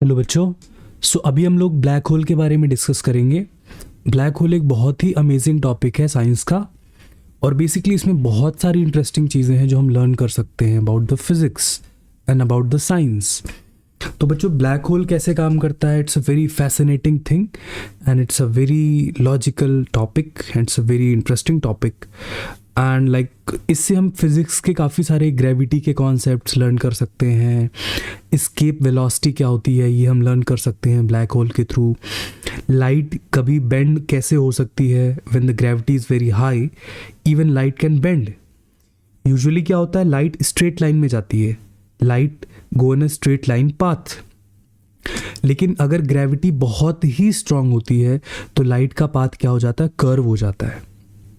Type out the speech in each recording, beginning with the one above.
Hello बच्चों। अभी हम लोग ब्लैक होल के बारे में डिस्कस करेंगे। ब्लैक होल एक बहुत ही अमेजिंग टॉपिक है साइंस का, और बेसिकली इसमें बहुत सारी इंटरेस्टिंग चीज़ें हैं जो हम लर्न कर सकते हैं about the physics and about the science. तो बच्चों, ब्लैक होल कैसे काम करता है, it's a very fascinating thing and it's a very logical topic and it's a very interesting topic. And like इससे हम फिज़िक्स के काफ़ी सारे ग्रेविटी के कॉन्सेप्ट्स लर्न कर सकते हैं। एस्केप वेलोसिटी क्या होती है ये हम लर्न कर सकते हैं ब्लैक होल के थ्रू। लाइट कभी बेंड कैसे हो सकती है, when the gravity is very high even light can bend. Usually क्या होता है, लाइट स्ट्रेट लाइन में जाती है, light go in a straight line path. लेकिन अगर ग्रेविटी बहुत ही स्ट्रांग होती है तो लाइट का पाथ क्या हो जाता है, कर्व हो जाता है।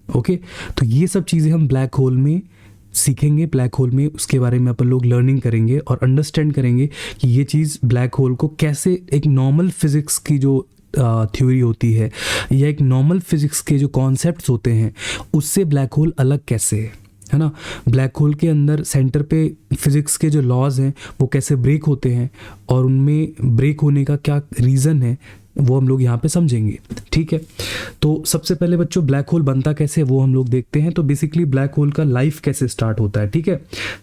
ओके तो ये सब चीज़ें हम ब्लैक होल में सीखेंगे। ब्लैक होल में उसके बारे में अपन लोग लर्निंग करेंगे और अंडरस्टैंड करेंगे कि ये चीज़ ब्लैक होल को कैसे एक नॉर्मल फिज़िक्स की जो थ्योरी होती है या एक नॉर्मल फिज़िक्स के जो कॉन्सेप्ट्स होते हैं उससे ब्लैक होल अलग कैसे है ना। ब्लैक होल के अंदर सेंटर पे फिज़िक्स के जो लॉज हैं वो कैसे ब्रेक होते हैं और उनमें ब्रेक होने का क्या रीज़न है वो हम लोग यहाँ पे समझेंगे। ठीक है, तो सबसे पहले बच्चों ब्लैक होल बनता कैसे है वो हम लोग देखते हैं। तो बेसिकली ब्लैक होल का लाइफ कैसे स्टार्ट होता है। ठीक है,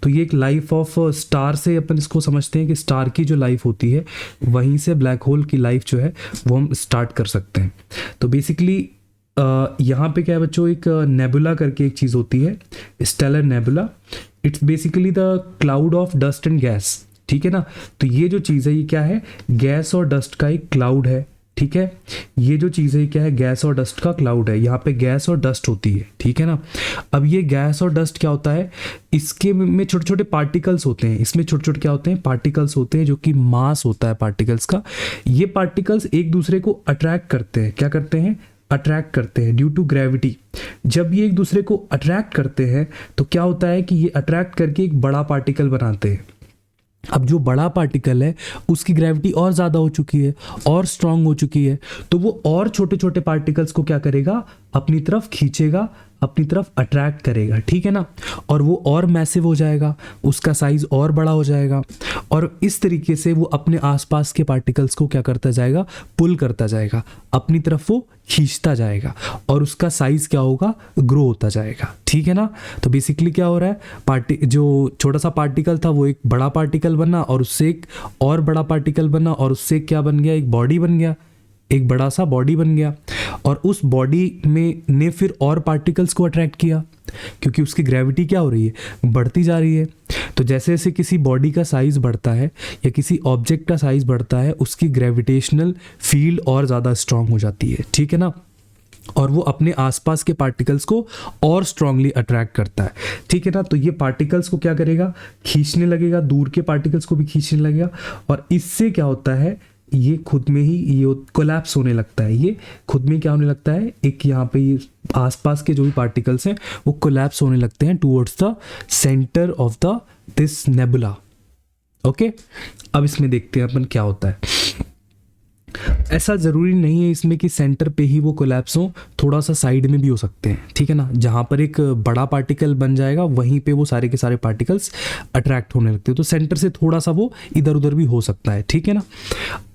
तो ये एक लाइफ ऑफ स्टार से अपन इसको समझते हैं कि स्टार की जो लाइफ होती है वहीं से ब्लैक होल की लाइफ जो है वो हम स्टार्ट कर सकते हैं। तो बेसिकली यहाँ पे क्या है बच्चों, एक नेबुला करके एक चीज़ होती है, stellar nebula. It's basically the cloud of dust and gas. ठीक है ना, तो ये जो चीज़ है ये क्या है, गैस और डस्ट का एक क्लाउड है। ठीक है, ये जो चीज़ है क्या है, गैस और डस्ट का क्लाउड है। यहाँ पे गैस और डस्ट होती है। ठीक है ना, अब ये गैस और डस्ट क्या होता है, इसके में छोटे छोटे पार्टिकल्स होते हैं। इसमें छोटे छोटे क्या होते हैं, पार्टिकल्स होते हैं जो कि मास होता है पार्टिकल्स का। ये पार्टिकल्स एक दूसरे को अट्रैक्ट करते हैं। क्या करते हैं, अट्रैक्ट करते हैं ड्यू टू ग्रेविटी। जब ये एक दूसरे को अट्रैक्ट करते हैं तो क्या होता है कि ये अट्रैक्ट करके एक बड़ा पार्टिकल बनाते हैं। अब जो बड़ा पार्टिकल है उसकी ग्रेविटी और ज़्यादा हो चुकी है और स्ट्रांग हो चुकी है, तो वो और छोटे छोटे पार्टिकल्स को क्या करेगा, अपनी तरफ खींचेगा, अपनी तरफ अट्रैक्ट करेगा। ठीक है ना, और वो और मैसिव हो जाएगा, उसका साइज और बड़ा हो जाएगा, और इस तरीके से वो अपने आसपास के पार्टिकल्स को क्या करता जाएगा, पुल करता जाएगा, अपनी तरफ वो खींचता जाएगा, और उसका साइज क्या होगा, ग्रो होता जाएगा। ठीक है ना, तो बेसिकली क्या हो रहा है, जो छोटा सा पार्टिकल था वो एक बड़ा पार्टिकल बना, और उससे एक और बड़ा पार्टिकल बना, और उससे क्या बन गया, एक बॉडी बन गया, एक बड़ा सा बॉडी बन गया। और उस बॉडी में ने फिर और पार्टिकल्स को अट्रैक्ट किया, क्योंकि उसकी ग्रेविटी क्या हो रही है, बढ़ती जा रही है। तो जैसे जैसे किसी बॉडी का साइज बढ़ता है या किसी ऑब्जेक्ट का साइज बढ़ता है, उसकी ग्रेविटेशनल फील्ड और ज़्यादा स्ट्रांग हो जाती है। ठीक है ना, और वो अपने आसपास के पार्टिकल्स को और स्ट्रांगली अट्रैक्ट करता है। ठीक है ना, तो ये पार्टिकल्स को क्या करेगा, खींचने लगेगा, दूर के पार्टिकल्स को भी खींचने लगेगा, और इससे क्या होता है, ये खुद में ही ये कोलैप्स होने लगता है। ये खुद में क्या होने लगता है, एक यहाँ पे ये आसपास के जो भी पार्टिकल्स हैं वो कोलैप्स होने लगते हैं towards the centre of the this nebula. Okay, अब इसमें देखते हैं अपन क्या होता है। ऐसा ज़रूरी नहीं है इसमें कि सेंटर पे ही वो कोलैप्स हो, थोड़ा सा साइड में भी हो सकते हैं। ठीक है ना, जहाँ पर एक बड़ा पार्टिकल बन जाएगा वहीं पे वो सारे के सारे पार्टिकल्स अट्रैक्ट होने लगते हैं, तो सेंटर से थोड़ा सा वो इधर उधर भी हो सकता है। ठीक है ना,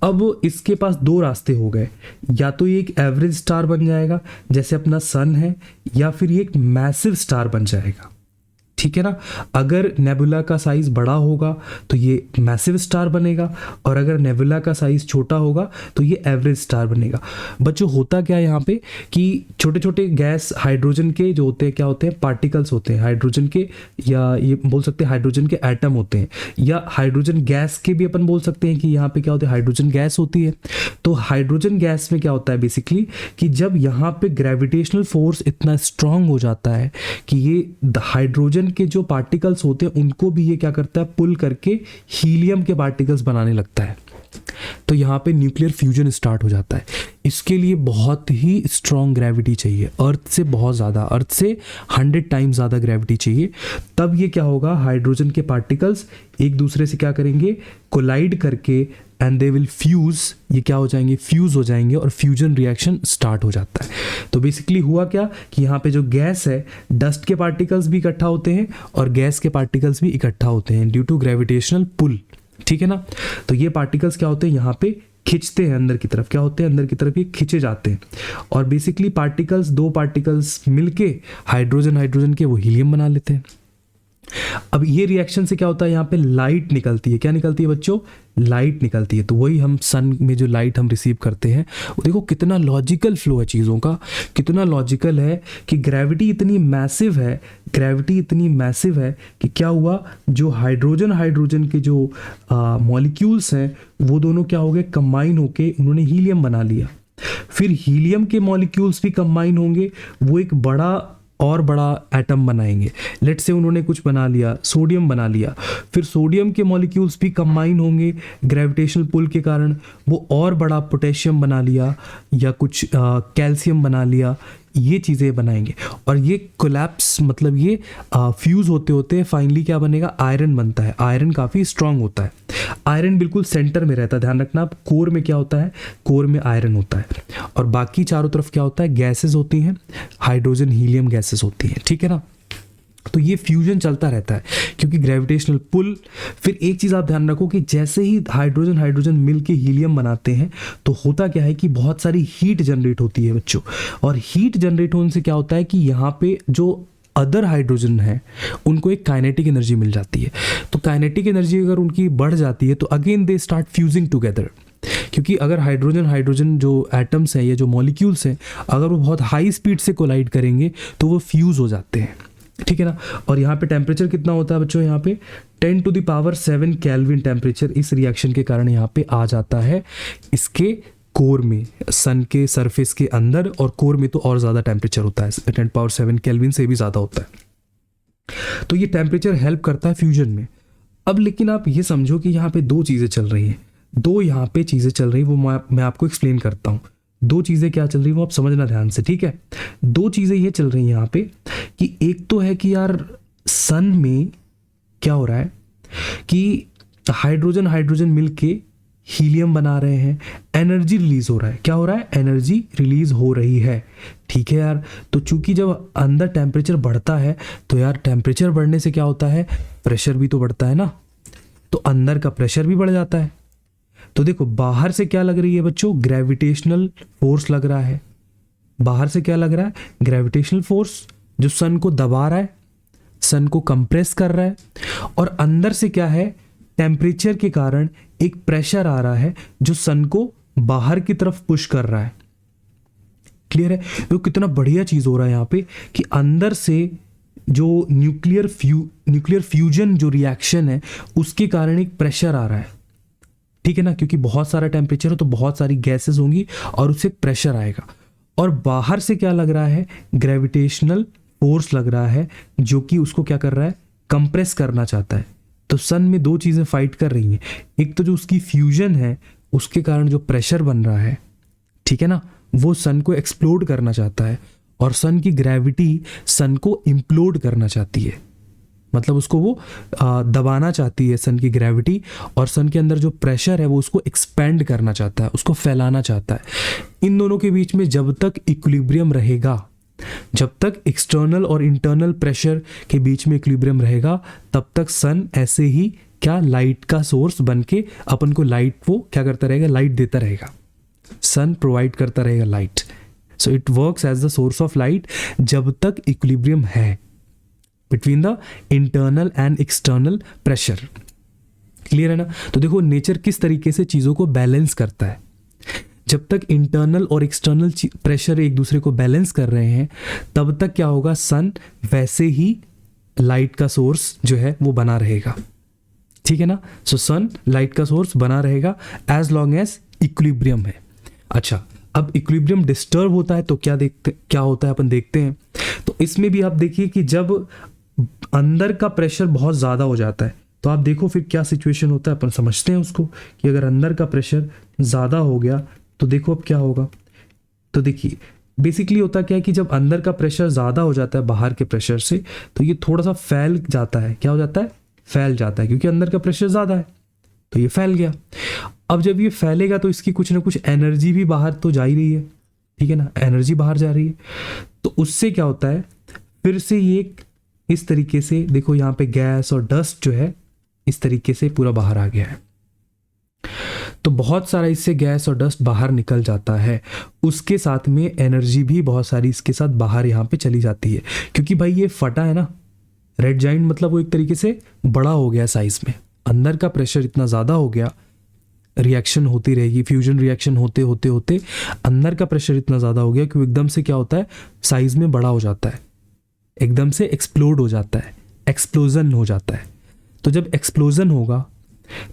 अब इसके पास दो रास्ते हो गए, या तो ये एक एवरेज स्टार बन जाएगा जैसे अपना सन है, या फिर ये एक मैसिव स्टार बन जाएगा। ठीक है ना, अगर नेबुला का साइज बड़ा होगा तो ये मैसिव स्टार बनेगा, और अगर नेबुला का साइज छोटा होगा तो ये एवरेज स्टार बनेगा। बच्चों, होता क्या है यहाँ पे कि छोटे छोटे गैस हाइड्रोजन के जो होते हैं, क्या होते हैं, पार्टिकल्स होते हैं हाइड्रोजन के, या ये बोल सकते हैं हाइड्रोजन के एटम होते हैं, या हाइड्रोजन गैस के भी अपन बोल सकते हैं कि यहाँ पे क्या होता है, हाइड्रोजन गैस होती है। तो हाइड्रोजन गैस में क्या होता है बेसिकली कि जब यहाँ पे ग्रेविटेशनल फोर्स इतना स्ट्रांग हो जाता है कि ये हाइड्रोजन के जो पार्टिकल्स होते हैं उनको भी ये क्या करता है, पुल करके हीलियम के पार्टिकल्स बनाने लगता है। तो यहाँ पे न्यूक्लियर फ्यूजन स्टार्ट हो जाता है। इसके लिए बहुत ही स्ट्रॉन्ग ग्रेविटी चाहिए, अर्थ से बहुत ज़्यादा, अर्थ से 100 टाइम्स ज़्यादा ग्रेविटी चाहिए। तब ये क्या होगा, हाइड्रोजन के पार्टिकल्स एक दूसरे से क्या करेंगे, कोलाइड करके, एंड दे विल फ्यूज़, ये क्या हो जाएंगे, फ्यूज़ हो जाएंगे, और फ्यूजन रिएक्शन स्टार्ट हो जाता है। तो बेसिकली हुआ क्या कि यहाँ पे जो गैस है, डस्ट के पार्टिकल्स भी इकट्ठा होते हैं और गैस के पार्टिकल्स भी इकट्ठा होते हैं ड्यू टू ग्रेविटेशनल पुल। ठीक है ना। तो ये पार्टिकल्स क्या होते हैं, यहाँ पे खिंचते हैं अंदर की तरफ, क्या होते हैं अंदर की तरफ ये खिंचे जाते हैं। और बेसिकली पार्टिकल्स, दो पार्टिकल्स मिलके हाइड्रोजन हाइड्रोजन के वो हीलियम बना लेते हैं। अब ये रिएक्शन से क्या होता है, यहाँ पे लाइट निकलती है। क्या निकलती है बच्चों, लाइट निकलती है। तो वही हम सन में जो लाइट हम रिसीव करते हैं, वो देखो कितना लॉजिकल फ्लो है चीज़ों का, कितना लॉजिकल है कि ग्रेविटी इतनी मैसिव है, ग्रेविटी इतनी मैसिव है कि क्या हुआ, जो हाइड्रोजन हाइड्रोजन के जो मॉलिक्यूल्स हैं वो दोनों क्या हो गए, कंबाइन होके उन्होंने हीलियम बना लिया। फिर हीलियम के मॉलिक्यूल्स भी कंबाइन होंगे, वो एक बड़ा एटम बनाएंगे। लेट से उन्होंने कुछ बना लिया, सोडियम बना लिया। फिर सोडियम के मॉलिक्यूल्स भी कंबाइन होंगे ग्रेविटेशनल पुल के कारण, वो और बड़ा पोटेशियम बना लिया या कुछ कैल्शियम बना लिया, ये चीज़ें बनाएंगे। और ये कोलैप्स मतलब ये फ्यूज़ होते होते फाइनली क्या बनेगा, आयरन बनता है। आयरन काफ़ी स्ट्रांग होता है, आयरन बिल्कुल सेंटर में रहता है। ध्यान रखना, आप कोर में क्या होता है, कोर में आयरन होता है। और बाकी चारों तरफ क्या होता है, गैसेस होती हैं, हाइड्रोजन हीलियम गैसेस होती हैं। ठीक है ना। तो ये फ्यूजन चलता रहता है क्योंकि ग्रेविटेशनल पुल। फिर एक चीज़ आप ध्यान रखो कि जैसे ही हाइड्रोजन हाइड्रोजन मिल के हीलियम बनाते हैं तो होता क्या है कि बहुत सारी हीट जनरेट होती है बच्चों। और हीट जनरेट होने से क्या होता है कि यहाँ पे जो अदर हाइड्रोजन है उनको एक काइनेटिक एनर्जी मिल जाती है। तो काइनेटिक एनर्जी अगर उनकी बढ़ जाती है तो again they start fusing together. क्योंकि अगर हाइड्रोजन हाइड्रोजन जो एटम्स हैं या जो मॉलिक्यूल्स हैं, अगर वो बहुत हाई स्पीड से कोलाइड करेंगे तो वो फ्यूज़ हो जाते हैं। ठीक है ना। और यहाँ पे टेम्परेचर कितना होता है बच्चों, यहाँ पे 10⁻⁷ केल्विन टेम्परेचर इस रिएक्शन के कारण यहाँ पे आ जाता है इसके कोर में, सन के सरफेस के अंदर। और कोर में तो और ज़्यादा टेम्परेचर होता है, 10⁻⁷ केल्विन से भी ज़्यादा होता है। तो ये टेम्परेचर हेल्प करता है फ्यूजन में। अब लेकिन आप ये समझो कि यहाँ पे दो चीज़ें चल रही हैं, दो यहाँ पे चीज़ें चल रही हैं, वो मैं आपको एक्सप्लेन करता हूँ। दो चीज़ें क्या चल रही है वो आप समझना ध्यान से, ठीक है। दो चीज़ें ये चल रही हैं यहाँ पे कि एक तो है कि यार सन में क्या हो रहा है कि हाइड्रोजन हाइड्रोजन मिलके हीलियम बना रहे हैं, एनर्जी रिलीज हो रहा है। क्या हो रहा है, एनर्जी रिलीज हो रही है। ठीक है यार। तो चूंकि जब अंदर टेम्परेचर बढ़ता है तो यार टेम्परेचर बढ़ने से क्या होता है, प्रेशर भी तो बढ़ता है ना। तो अंदर का प्रेशर भी बढ़ जाता है। तो देखो बाहर से क्या लग रही है बच्चों, ग्रेविटेशनल फोर्स लग रहा है। बाहर से क्या लग रहा है, ग्रेविटेशनल फोर्स जो सन को दबा रहा है, सन को कंप्रेस कर रहा है। और अंदर से क्या है, टेम्परेचर के कारण एक प्रेशर आ रहा है जो सन को बाहर की तरफ पुश कर रहा है। क्लियर है। तो कितना बढ़िया चीज हो रहा है यहाँ पे कि अंदर से जो न्यूक्लियर फ्यूजन जो रिएक्शन है उसके कारण एक प्रेशर आ रहा है। ठीक है ना, क्योंकि बहुत सारा टेम्परेचर हो तो बहुत सारी गैसेस होंगी और उससे प्रेशर आएगा। और बाहर से क्या लग रहा है, ग्रेविटेशनल फोर्स लग रहा है जो कि उसको क्या कर रहा है, कंप्रेस करना चाहता है। तो सन में दो चीज़ें फाइट कर रही हैं, एक तो जो उसकी फ्यूजन है उसके कारण जो प्रेशर बन रहा है, ठीक है ना, वो सन को एक्सप्लोड करना चाहता है। और सन की ग्रेविटी सन को इम्प्लोड करना चाहती है, मतलब उसको वो दबाना चाहती है सन की ग्रेविटी। और सन के अंदर जो प्रेशर है वो उसको एक्सपेंड करना चाहता है, उसको फैलाना चाहता है। इन दोनों के बीच में जब तक इक्विलिब्रियम रहेगा, जब तक एक्सटर्नल और इंटरनल प्रेशर के बीच में इक्विलिब्रियम रहेगा, तब तक सन ऐसे ही क्या लाइट का सोर्स बन के अपन को लाइट वो क्या करता रहेगा, लाइट देता रहेगा। सन प्रोवाइड करता रहेगा light. So it works as the source of light जब तक इक्विलिब्रियम है between the internal and external pressure. Clear है ना। तो देखो नेचर किस तरीके से चीज़ों को बैलेंस करता है। जब तक इंटरनल और एक्सटर्नल प्रेशर एक दूसरे को बैलेंस कर रहे हैं तब तक क्या होगा, सन वैसे ही लाइट का सोर्स जो है वो बना रहेगा। ठीक है ना। सो सन लाइट का सोर्स बना रहेगा एज लॉन्ग एज इक्विलिब्रियम है। अच्छा, अब इक्विलिब्रियम डिस्टर्ब होता है तो क्या होता है अपन देखते हैं। तो इसमें भी आप देखिए कि जब अंदर का प्रेशर बहुत ज़्यादा हो जाता है तो आप देखो फिर क्या सिचुएशन होता है, अपन समझते हैं उसको कि अगर अंदर का प्रेशर ज़्यादा हो गया तो देखो अब क्या होगा। तो देखिए बेसिकली होता क्या है कि जब अंदर का प्रेशर ज़्यादा हो जाता है बाहर के प्रेशर से तो ये थोड़ा सा फैल जाता है। क्या हो जाता है, फैल जाता है, क्योंकि अंदर का प्रेशर ज़्यादा है तो ये फैल गया। अब जब ये फैलेगा तो इसकी कुछ ना कुछ एनर्जी भी बाहर तो जा ही रही है, ठीक है ना, एनर्जी बाहर जा रही है। तो उससे क्या होता है, फिर से ये इस तरीके से देखो यहाँ पे गैस और डस्ट जो है इस तरीके से पूरा बाहर आ गया है। तो बहुत सारा इससे गैस और डस्ट बाहर निकल जाता है, उसके साथ में एनर्जी भी बहुत सारी इसके साथ बाहर यहाँ पे चली जाती है, क्योंकि भाई ये फटा है ना, रेड जाइंट मतलब वो एक तरीके से बड़ा हो गया साइज में, अंदर का प्रेशर इतना ज़्यादा हो गया, रिएक्शन होती रहेगी, फ्यूजन रिएक्शन होते होते होते अंदर का प्रेशर इतना ज़्यादा हो गया कि वो एकदम से क्या होता है, साइज में बड़ा हो जाता है, एकदम से एक्सप्लोड हो जाता है, एक्सप्लोजन हो जाता है। तो जब एक्सप्लोजन होगा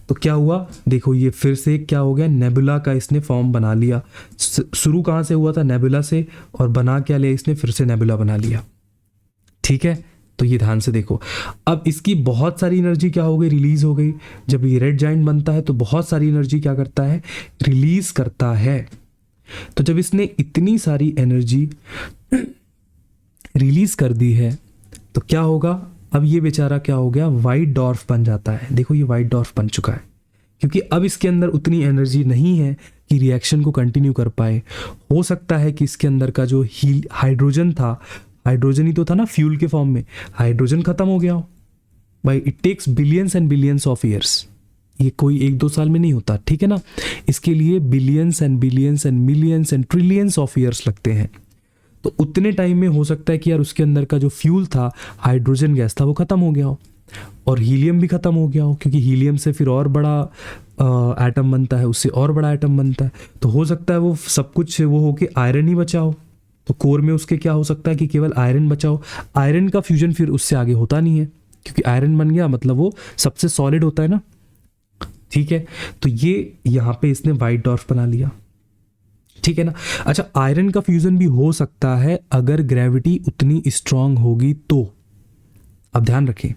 तो क्या हुआ, देखो ये फिर से क्या हो गया, नेबुला का इसने फॉर्म बना लिया। शुरू कहाँ से हुआ था, नेबुला से, और बना क्या लिया इसने, फिर से नेबुला बना लिया। ठीक है, तो ये ध्यान से देखो, अब इसकी बहुत सारी एनर्जी क्या हो गई, रिलीज हो गई। जब ये रेड जाइंट बनता है तो बहुत सारी एनर्जी क्या करता है, रिलीज करता है। तो जब इसने इतनी सारी एनर्जी रिलीज कर दी है तो क्या होगा, अब ये बेचारा क्या हो गया, वाइट डॉर्फ बन जाता है। देखो ये वाइट डॉर्फ बन चुका है, क्योंकि अब इसके अंदर उतनी एनर्जी नहीं है कि रिएक्शन को कंटिन्यू कर पाए। हो सकता है कि इसके अंदर का जो हाइड्रोजन था, हाइड्रोजन ही तो था ना फ्यूल के फॉर्म में, हाइड्रोजन खत्म हो गया हो भाई। It takes billions and billions of years, ये कोई 1-2 साल में नहीं होता, ठीक है ना। इसके लिए billions and billions and millions and trillions of years लगते हैं। तो उतने टाइम में हो सकता है कि यार उसके अंदर का जो फ्यूल था, हाइड्रोजन गैस था, वो ख़त्म हो गया हो, और हीलियम भी ख़त्म हो गया हो, क्योंकि हीलियम से फिर और बड़ा एटम बनता है, उससे और बड़ा एटम बनता है। तो हो सकता है वो सब कुछ वो हो के आयरन ही बचा हो, तो कोर में उसके क्या हो सकता है कि केवल आयरन बचा हो। आयरन का फ्यूजन फिर उससे आगे होता नहीं है, क्योंकि आयरन बन गया मतलब वो सबसे सॉलिड होता है ना, ठीक है। तो ये यहाँ पे इसने वाइट डॉर्फ बना लिया, ठीक है ना। अच्छा, आयरन का फ्यूजन भी हो सकता है अगर ग्रेविटी उतनी स्ट्रांग होगी तो। अब ध्यान रखें,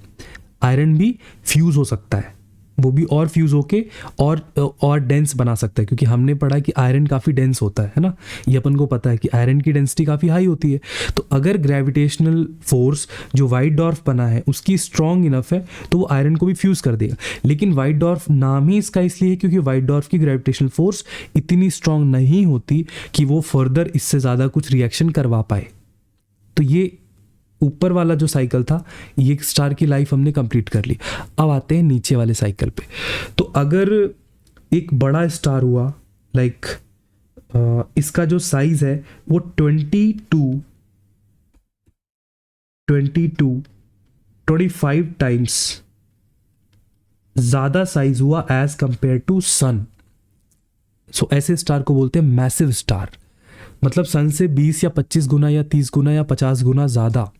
आयरन भी फ्यूज हो सकता है, वो भी और फ्यूज होके और डेंस बना सकता है, क्योंकि हमने पढ़ा कि आयरन काफ़ी डेंस होता है ना, ये अपन को पता है कि आयरन की डेंसिटी काफ़ी हाई होती है। तो अगर ग्रेविटेशनल फोर्स जो वाइट डॉर्फ बना है उसकी स्ट्रांग इनफ है तो वो आयरन को भी फ्यूज कर देगा। लेकिन वाइट डॉर्फ नाम ही इसका इसलिए है क्योंकि वाइट डॉर्फ की ग्रेविटेशनल फोर्स इतनी स्ट्रांग नहीं होती कि वो फर्दर इससे ज़्यादा कुछ रिएक्शन करवा पाए। तो ये ऊपर वाला जो साइकिल था, ये स्टार की लाइफ हमने कंप्लीट कर ली। अब आते हैं नीचे वाले साइकिल पे। तो अगर एक बड़ा स्टार हुआ, लाइक इसका जो साइज है वो 25 टाइम्स ज़्यादा साइज हुआ एज कंपेयर टू सन। सो ऐसे स्टार को बोलते हैं मैसिव स्टार, मतलब सन से 20 या 25 गुना या 30 गुना या 50 गुना ज़्यादा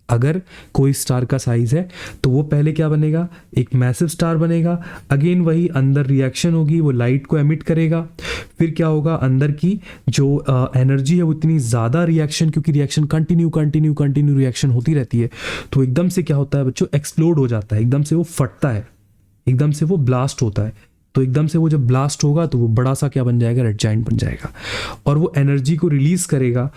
अगर कोई स्टार का साइज है तो वो पहले क्या बनेगा, एक मैसिव स्टार बनेगा। अगेन वही अंदर रिएक्शन होगी, वो लाइट को एमिट करेगा। फिर क्या होगा, अंदर की जो एनर्जी है वो इतनी ज़्यादा रिएक्शन, क्योंकि रिएक्शन कंटिन्यू रिएक्शन होती रहती है, तो एकदम से क्या होता है बच्चों, एक्सप्लोड हो जाता है, एकदम से वो फटता है, एकदम से वो ब्लास्ट होता है। तो एकदम से वो जब ब्लास्ट होगा तो वो बड़ा सा क्या बन जाएगा, रेड जाइंट बन जाएगा, और वो एनर्जी को रिलीज़ करेगा।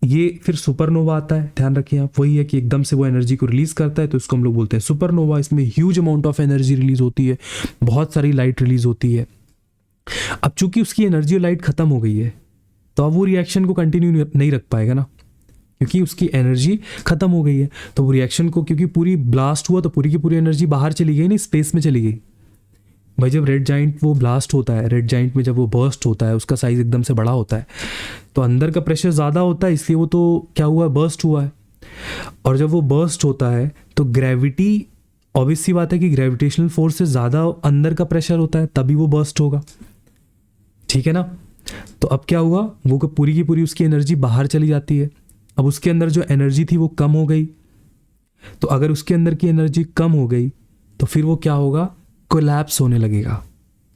ये फिर सुपरनोवा आता है, ध्यान रखिए आप, वही है कि एकदम से वो एनर्जी को रिलीज करता है, तो इसको हम लोग बोलते हैं सुपरनोवा। इसमें huge amount of energy release होती है, बहुत सारी लाइट रिलीज होती है। अब चूंकि उसकी एनर्जी और लाइट खत्म हो गई है तो अब वो रिएक्शन को कंटिन्यू नहीं रख पाएगा ना, क्योंकि उसकी एनर्जी खत्म हो गई है। तो वो रिएक्शन को, क्योंकि पूरी ब्लास्ट हुआ तो पूरी की पूरी एनर्जी बाहर चली गई, नहीं स्पेस में चली गई। भाई जब रेड जाइंट वो ब्लास्ट होता है, रेड जाइंट में जब वो बर्स्ट होता है, उसका साइज एकदम से बड़ा होता है, तो अंदर का प्रेशर ज़्यादा होता है, इसलिए वो तो क्या हुआ, बर्स्ट हुआ है। और जब वो बर्स्ट होता है तो ग्रेविटी, ऑब्वियस सी बात है कि ग्रेविटेशनल फोर्स से ज़्यादा अंदर का प्रेशर होता है, तभी वो बर्स्ट होगा, ठीक है ना। तो अब क्या हुआ, वो पूरी की पूरी उसकी एनर्जी बाहर चली जाती है। अब उसके अंदर जो एनर्जी थी वो कम हो गई। तो अगर उसके अंदर की एनर्जी कम हो गई तो फिर वो क्या होगा, कोलैप्स होने लगेगा,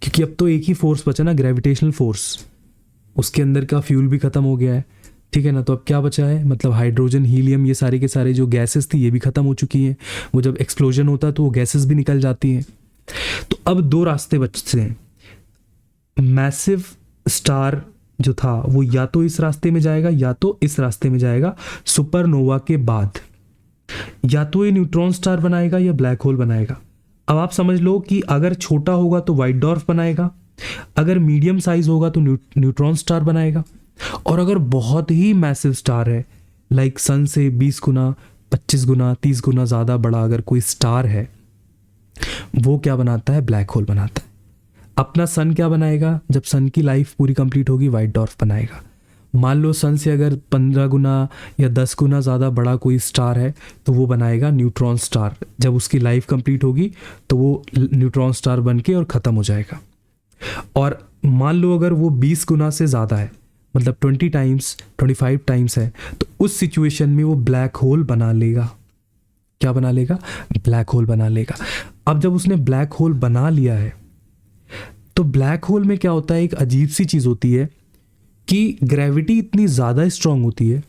क्योंकि अब तो एक ही फोर्स बचा ना, ग्रेविटेशनल फोर्स। उसके अंदर का फ्यूल भी खत्म हो गया है, ठीक है ना। तो अब क्या बचा है, मतलब हाइड्रोजन, हीलियम, ये सारे के सारे जो गैसेस थी ये भी खत्म हो चुकी हैं। वो जब एक्सप्लोजन होता है तो वो गैसेस भी निकल जाती हैं। तो अब 2 रास्ते बचते हैं। मैसिव स्टार जो था वो या तो इस रास्ते में जाएगा या तो इस रास्ते में जाएगा। सुपरनोवा के बाद या तो ये न्यूट्रॉन स्टार बनाएगा या ब्लैक होल बनाएगा। अब आप समझ लो कि अगर छोटा होगा तो वाइट डॉर्फ बनाएगा, अगर मीडियम साइज होगा तो न्यूट्रॉन स्टार बनाएगा, और अगर बहुत ही मैसिव स्टार है, लाइक सन से 20 गुना, 25 गुना, 30 गुना ज़्यादा बड़ा अगर कोई स्टार है, वो क्या बनाता है, ब्लैक होल बनाता है। अपना सन क्या बनाएगा, जब सन की लाइफ पूरी कंप्लीट होगी वाइट डॉर्फ बनाएगा। मान लो सन से अगर 15 गुना या 10 गुना ज़्यादा बड़ा कोई स्टार है तो वो बनाएगा न्यूट्रॉन स्टार। जब उसकी लाइफ कंप्लीट होगी तो वो न्यूट्रॉन स्टार बन के और ख़त्म हो जाएगा। और मान लो अगर वो 20 गुना से ज़्यादा है, मतलब 20 टाइम्स 25 टाइम्स है, तो उस सिचुएशन में वो ब्लैक होल बना लेगा। क्या बना लेगा, ब्लैक होल बना लेगा। अब जब उसने ब्लैक होल बना लिया है तो ब्लैक होल में क्या होता है, एक अजीब सी चीज़ होती है कि ग्रेविटी इतनी ज़्यादा स्ट्रांग होती है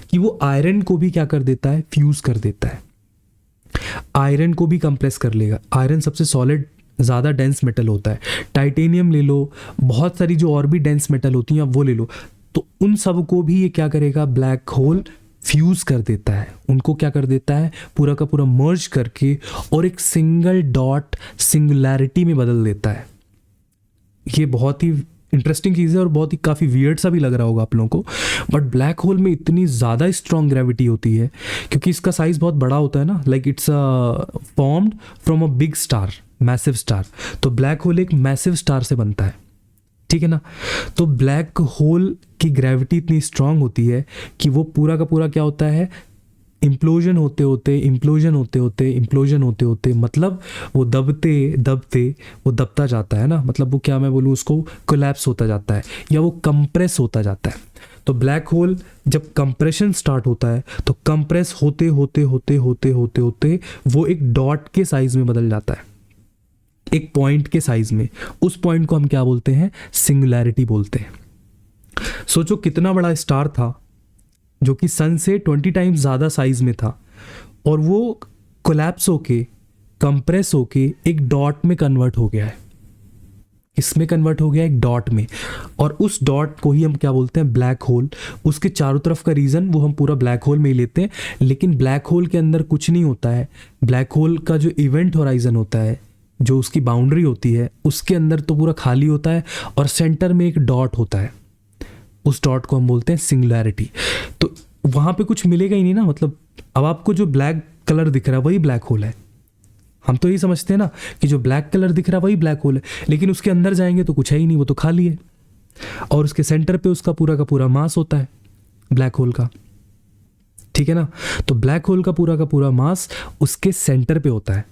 कि वो आयरन को भी क्या कर देता है, फ्यूज़ कर देता है। आयरन को भी कंप्रेस कर लेगा। आयरन सबसे सॉलिड ज़्यादा डेंस मेटल होता है। टाइटेनियम ले लो, बहुत सारी जो और भी डेंस मेटल होती हैं वो ले लो, तो उन सब को भी ये क्या करेगा, ब्लैक होल फ्यूज़ कर देता है। उनको क्या कर देता है, पूरा का पूरा मर्ज करके और एक सिंगल डॉट सिंगुलैरिटी में बदल देता है। ये बहुत ही इंटरेस्टिंग चीज़ है और बहुत ही काफ़ी वियर्ड सा भी लग रहा होगा आप लोगों को, बट ब्लैक होल में इतनी ज़्यादा स्ट्रॉन्ग ग्रेविटी होती है क्योंकि इसका साइज़ बहुत बड़ा होता है ना, like it's formed from a big star, massive star. तो ब्लैक होल एक मैसिव स्टार से बनता है, ठीक है ना। तो ब्लैक होल की ग्रेविटी इतनी स्ट्रांग होती है कि वो पूरा का पूरा क्या होता है, इम्प्लोजन होते होते मतलब वो दबते दबते वो दबता जाता है ना, मतलब वो क्या मैं बोलूँ उसको, कोलैप्स होता जाता है या वो कंप्रेस होता जाता है। तो ब्लैक होल जब कंप्रेशन स्टार्ट होता है तो कंप्रेस होते होते वो एक डॉट के साइज में बदल जाता है, एक पॉइंट के साइज में। उस पॉइंट को हम क्या बोलते हैं, सिंगुलैरिटी बोलते हैं। सोचो कितना बड़ा स्टार था जो कि सन से 20 टाइम्स ज़्यादा साइज में था और वो कोलैप्स होके कंप्रेस होके एक डॉट में कन्वर्ट हो गया है। इसमें कन्वर्ट हो गया एक डॉट में, और उस डॉट को ही हम क्या बोलते हैं, ब्लैक होल। उसके चारों तरफ का रीजन वो हम पूरा ब्लैक होल में ही लेते हैं, लेकिन ब्लैक होल के अंदर कुछ नहीं होता है। ब्लैक होल का जो इवेंट होराइजन होता है, जो उसकी बाउंड्री होती है, उसके अंदर तो पूरा खाली होता है और सेंटर में एक डॉट होता है। उस डॉट को हम बोलते हैं सिंगुलैरिटी। तो वहाँ पे कुछ मिलेगा ही नहीं ना, मतलब अब आपको जो ब्लैक कलर दिख रहा है वही ब्लैक होल है। हम तो यही समझते हैं ना कि जो ब्लैक कलर दिख रहा है वही ब्लैक होल है, लेकिन उसके अंदर जाएंगे तो कुछ है ही नहीं, वो तो खाली है। और उसके सेंटर पे उसका पूरा का पूरा मास होता है ब्लैक होल का, ठीक है ना। तो ब्लैक होल का पूरा मास उसके सेंटर पे होता है,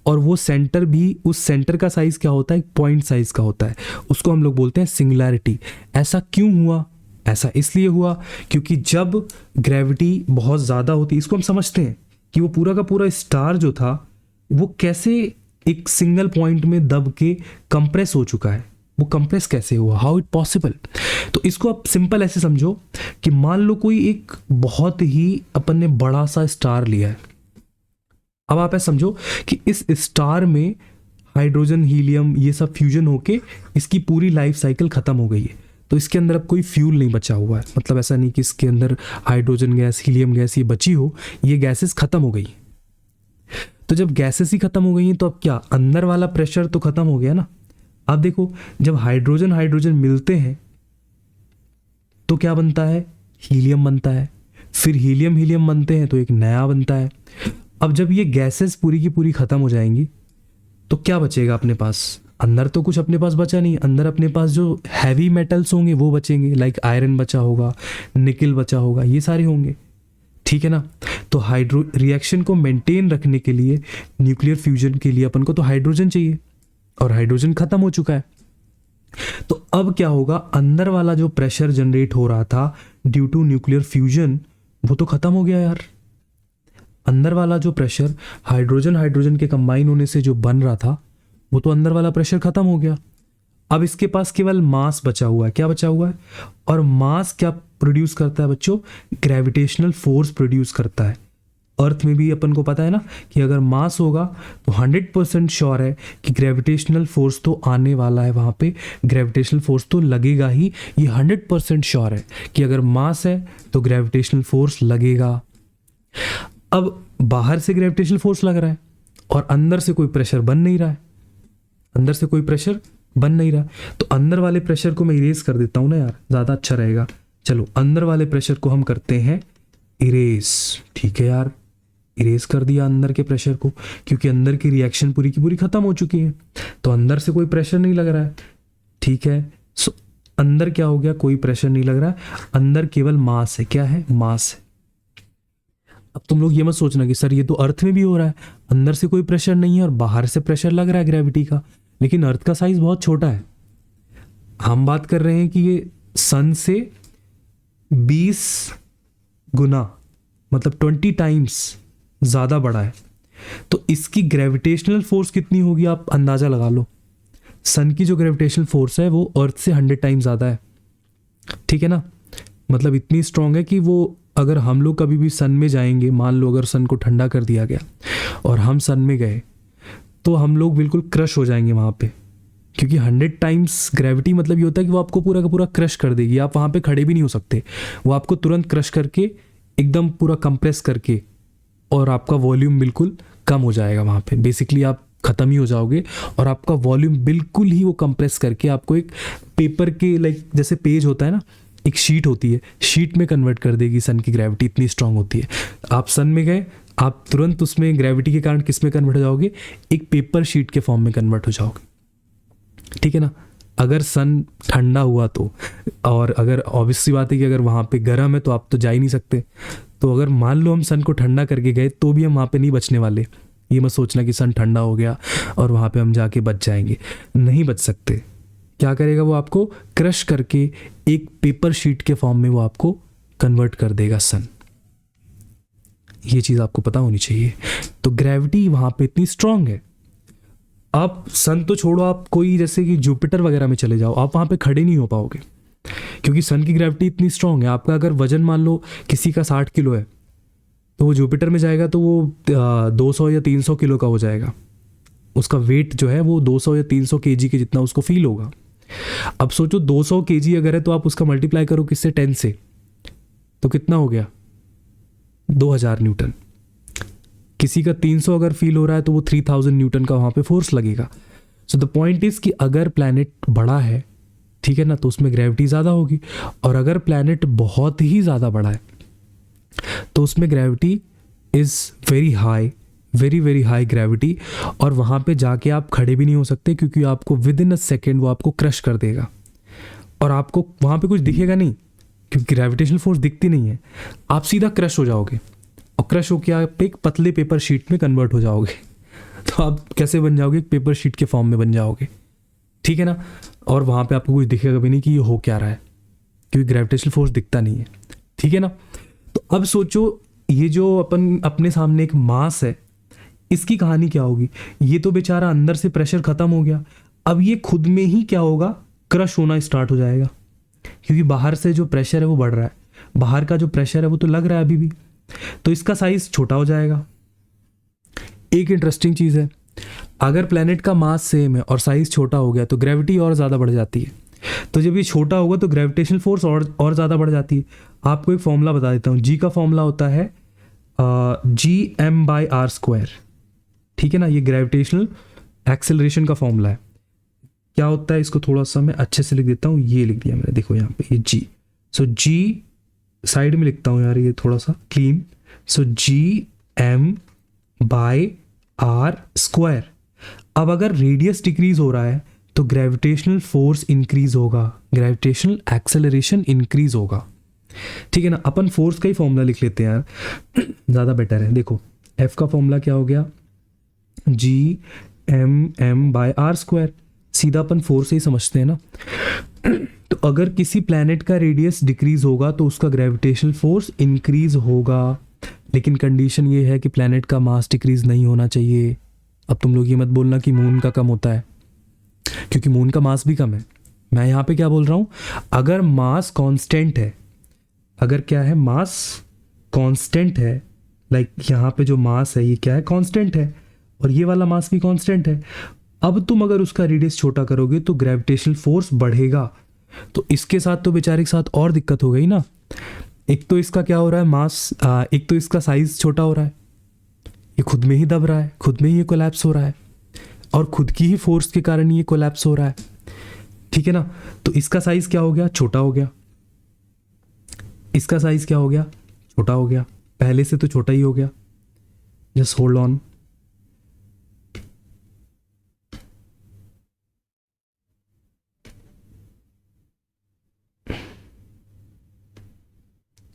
और वो सेंटर भी, उस सेंटर का साइज क्या होता है, एक पॉइंट साइज का होता है। उसको हम लोग बोलते हैं सिंगुलैरिटी। ऐसा क्यों हुआ, ऐसा इसलिए हुआ क्योंकि जब ग्रेविटी बहुत ज़्यादा होती है, इसको हम समझते हैं कि वो पूरा का पूरा स्टार जो था वो कैसे एक सिंगल पॉइंट में दब के कंप्रेस हो चुका है। वो कंप्रेस कैसे हुआ, हाउ इट पॉसिबल। तो इसको आप सिंपल ऐसे समझो कि मान लो कोई एक बहुत ही अपन ने बड़ा सा स्टार लिया है। अब आप ऐसा समझो कि इस स्टार में हाइड्रोजन हीलियम ये सब फ्यूजन होके इसकी पूरी लाइफ साइकिल ख़त्म हो गई है। तो इसके अंदर अब कोई फ्यूल नहीं बचा हुआ है, मतलब ऐसा नहीं कि इसके अंदर हाइड्रोजन गैस, हीलियम गैस ये बची हो, ये गैसेस ख़त्म हो गई। तो जब गैसेस ही ख़त्म हो गई हैं तो अब क्या, अंदर वाला प्रेशर तो ख़त्म हो गया ना। अब देखो जब हाइड्रोजन हाइड्रोजन मिलते हैं तो क्या बनता है, हीलियम बनता है। फिर हीलियम हीलियम बनते हैं तो एक नया बनता है। अब जब ये गैसेस पूरी की पूरी ख़त्म हो जाएंगी तो क्या बचेगा अपने पास, अंदर तो कुछ अपने पास बचा नहीं। अंदर अपने पास जो हैवी मेटल्स होंगे वो बचेंगे, लाइक आयरन बचा होगा, निकल बचा होगा, ये सारे होंगे, ठीक है ना। तो हाइड्रो रिएक्शन को मेंटेन रखने के लिए, न्यूक्लियर फ्यूजन के लिए अपन को तो हाइड्रोजन चाहिए, और हाइड्रोजन खत्म हो चुका है। तो अब क्या होगा, अंदर वाला जो प्रेशर जनरेट हो रहा था ड्यू टू न्यूक्लियर फ्यूजन वो तो खत्म हो गया यार। अंदर वाला जो प्रेशर हाइड्रोजन हाइड्रोजन के कंबाइन होने से जो बन रहा था वो तो अंदर वाला प्रेशर खत्म हो गया। अब इसके पास केवल मास बचा हुआ है। क्या बचा हुआ है, और मास क्या प्रोड्यूस करता है बच्चों, ग्रेविटेशनल फोर्स प्रोड्यूस करता है। अर्थ में भी अपन को पता है ना कि अगर मास होगा तो 100% श्योर है कि ग्रेविटेशनल फोर्स तो आने वाला है, वहाँ पे ग्रेविटेशनल फोर्स तो लगेगा ही। ये 100% श्योर है कि अगर मास है तो ग्रेविटेशनल फोर्स लगेगा। अब बाहर से ग्रेविटेशनल फोर्स लग रहा है और अंदर से कोई प्रेशर बन नहीं रहा है, अंदर से कोई प्रेशर बन नहीं रहा। तो अंदर वाले प्रेशर को मैं इरेज कर देता हूँ ना यार, ज़्यादा अच्छा रहेगा। चलो अंदर वाले प्रेशर को हम करते हैं इरेज, ठीक है यार। इरेज कर दिया अंदर के प्रेशर को, क्योंकि अंदर की रिएक्शन पूरी की पूरी खत्म हो चुकी है, तो अंदर से कोई प्रेशर नहीं लग रहा है। ठीक है, सो अंदर क्या हो गया, कोई प्रेशर नहीं लग रहा है, अंदर केवल मास है। क्या है, मास है। अब तुम लोग ये मत सोचना कि सर ये तो अर्थ में भी हो रहा है, अंदर से कोई प्रेशर नहीं है और बाहर से प्रेशर लग रहा है ग्रेविटी का, लेकिन अर्थ का साइज बहुत छोटा है। हम बात कर रहे हैं कि ये सन से 20 गुना, मतलब 20 टाइम्स ज़्यादा बड़ा है। तो इसकी ग्रेविटेशनल फोर्स कितनी होगी, आप अंदाज़ा लगा लो। सन की जो ग्रेविटेशनल फोर्स है वो अर्थ से 100 टाइम्स ज़्यादा है। ठीक है ना, मतलब इतनी स्ट्रांग है कि वो, अगर हम लोग कभी भी सन में जाएंगे, मान लो अगर सन को ठंडा कर दिया गया और हम सन में गए, तो हम लोग बिल्कुल क्रश हो जाएंगे वहाँ पे, क्योंकि 100 टाइम्स ग्रेविटी मतलब ये होता है कि वो आपको पूरा का पूरा क्रश कर देगी। आप वहाँ पे खड़े भी नहीं हो सकते, वो आपको तुरंत क्रश करके एकदम पूरा कंप्रेस करके, और आपका वॉल्यूम बिल्कुल कम हो जाएगा वहाँ पे। बेसिकली आप ख़त्म ही हो जाओगे और आपका वॉल्यूम बिल्कुल ही वो कंप्रेस करके आपको एक पेपर के, लाइक जैसे पेज होता है ना, एक शीट होती है, शीट में कन्वर्ट कर देगी सन की ग्रेविटी, इतनी स्ट्रांग होती है। आप सन में गए, आप तुरंत उसमें ग्रेविटी के कारण किस में कन्वर्ट हो जाओगे, एक पेपर शीट के फॉर्म में कन्वर्ट हो जाओगे। ठीक है ना, अगर सन ठंडा हुआ तो, और अगर ऑब्वियस सी बात है कि अगर वहाँ पे गर्म है तो आप तो जा ही नहीं सकते। तो अगर मान लो हम सन को ठंडा करके गए तो भी हम वहाँ पे नहीं बचने वाले। ये मत सोचना कि सन ठंडा हो गया और वहाँ पे हम जाके बच जाएंगे, नहीं बच सकते। क्या करेगा वो, आपको क्रश करके एक पेपर शीट के फॉर्म में वो आपको कन्वर्ट कर देगा सन। ये चीज़ आपको पता होनी चाहिए। तो ग्रेविटी वहाँ पे इतनी स्ट्रांग है। आप सन तो छोड़ो, आप कोई जैसे कि जुपिटर वगैरह में चले जाओ, आप वहाँ पे खड़े नहीं हो पाओगे, क्योंकि सन की ग्रेविटी इतनी स्ट्रांग है। आपका अगर वजन मान लो किसी का 60 किलो है, तो वो जुपिटर में जाएगा तो वो 200 या 300 किलो का हो जाएगा। उसका वेट जो है वो 200 या 300 केजी के जितना उसको फील होगा। अब सोचो 200 केजी अगर है तो आप उसका मल्टीप्लाई करो किससे, 10 से, तो कितना हो गया, 2000 न्यूटन। किसी का 300 अगर फील हो रहा है तो वो 3000 न्यूटन का वहाँ पे फोर्स लगेगा। सो द पॉइंट इज कि अगर प्लैनेट बड़ा है, ठीक है ना, तो उसमें ग्रेविटी ज़्यादा होगी, और अगर प्लैनेट बहुत ही ज़्यादा बड़ा है तो उसमें gravity is very high, very very high gravity, और वहाँ पे जाके आप खड़े भी नहीं हो सकते, क्योंकि आपको विद इन अ सेकेंड वो आपको क्रश कर देगा, और आपको वहाँ पे कुछ दिखेगा नहीं, क्योंकि ग्रेविटेशनल फोर्स दिखती नहीं है। आप सीधा क्रश हो जाओगे, और क्रश होकर आप एक पतले पेपर शीट में कन्वर्ट हो जाओगे। तो आप कैसे बन जाओगे, एक पेपर शीट के फॉर्म में बन जाओगे। ठीक है ना, और वहाँ पे आपको कुछ दिखेगा भी नहीं कि ये हो क्या रहा है, क्योंकि ग्रेविटेशनल फोर्स दिखता नहीं है। ठीक है ना, तो अब सोचो ये जो अपने सामने एक मास है, इसकी कहानी क्या होगी। ये तो बेचारा अंदर से प्रेशर खत्म हो गया, अब ये खुद में ही क्या होगा, क्रश होना स्टार्ट हो जाएगा, क्योंकि बाहर से जो प्रेशर है वो बढ़ रहा है, बाहर का जो प्रेशर है वो तो लग रहा है अभी भी, तो इसका साइज छोटा हो जाएगा। एक इंटरेस्टिंग चीज़ है, अगर प्लैनेट का मास सेम है और साइज छोटा हो गया तो ग्रेविटी और ज़्यादा बढ़ जाती है। तो जब ये छोटा होगा तो ग्रेविटेशनल फोर्स और ज़्यादा बढ़ जाती है। आपको एक फॉर्मूला बता देता हूँ, जी का फॉर्मूला होता है Gm/r²। ठीक है ना, ये ग्रेविटेशनल एक्सेलरेशन का फॉर्मूला है। क्या होता है, इसको थोड़ा सा मैं अच्छे से लिख देता हूँ, ये लिख दिया मैंने, देखो यहाँ पे ये जी। सो जी साइड में लिखता हूँ यार, ये थोड़ा सा क्लीन। सो Gm/r²। अब अगर रेडियस डिक्रीज हो रहा है तो ग्रेविटेशनल फोर्स इंक्रीज होगा, ग्रेविटेशनल एक्सेलरेशन इंक्रीज होगा। ठीक है ना, अपन फोर्स का ही फॉर्मूला लिख लेते हैं यार, ज़्यादा बेटर है। देखो एफ का फॉर्मूला क्या हो गया, Gm/r²। सीधा अपन फोर्स से ही समझते हैं ना। तो अगर किसी प्लैनेट का रेडियस डिक्रीज होगा तो उसका ग्रेविटेशनल फोर्स इंक्रीज होगा, लेकिन कंडीशन ये है कि प्लैनेट का मास डिक्रीज नहीं होना चाहिए। अब तुम लोग ये मत बोलना कि मून का कम होता है, क्योंकि मून का मास भी कम है। मैं यहाँ पे क्या बोल रहा हूँ, अगर मास कांस्टेंट है, अगर क्या है, मास कांस्टेंट है, लाइक यहाँ पे जो मास है ये क्या है, कांस्टेंट है, और ये वाला मास भी कांस्टेंट है। अब तुम अगर उसका रेडियस छोटा करोगे तो ग्रेविटेशनल फोर्स बढ़ेगा, तो इसके साथ तो बेचारे के साथ और दिक्कत हो गई ना। एक तो इसका क्या हो रहा है, मास, एक तो इसका साइज छोटा हो रहा है, ये खुद में ही दब रहा है, खुद में ही ये कोलैप्स हो रहा है, और खुद की ही फोर्स के कारण ये कोलैप्स हो रहा है। ठीक है ना, तो इसका साइज क्या हो गया, छोटा हो गया। इसका साइज क्या हो गया, छोटा हो गया, पहले से तो छोटा ही हो गया। Just hold on.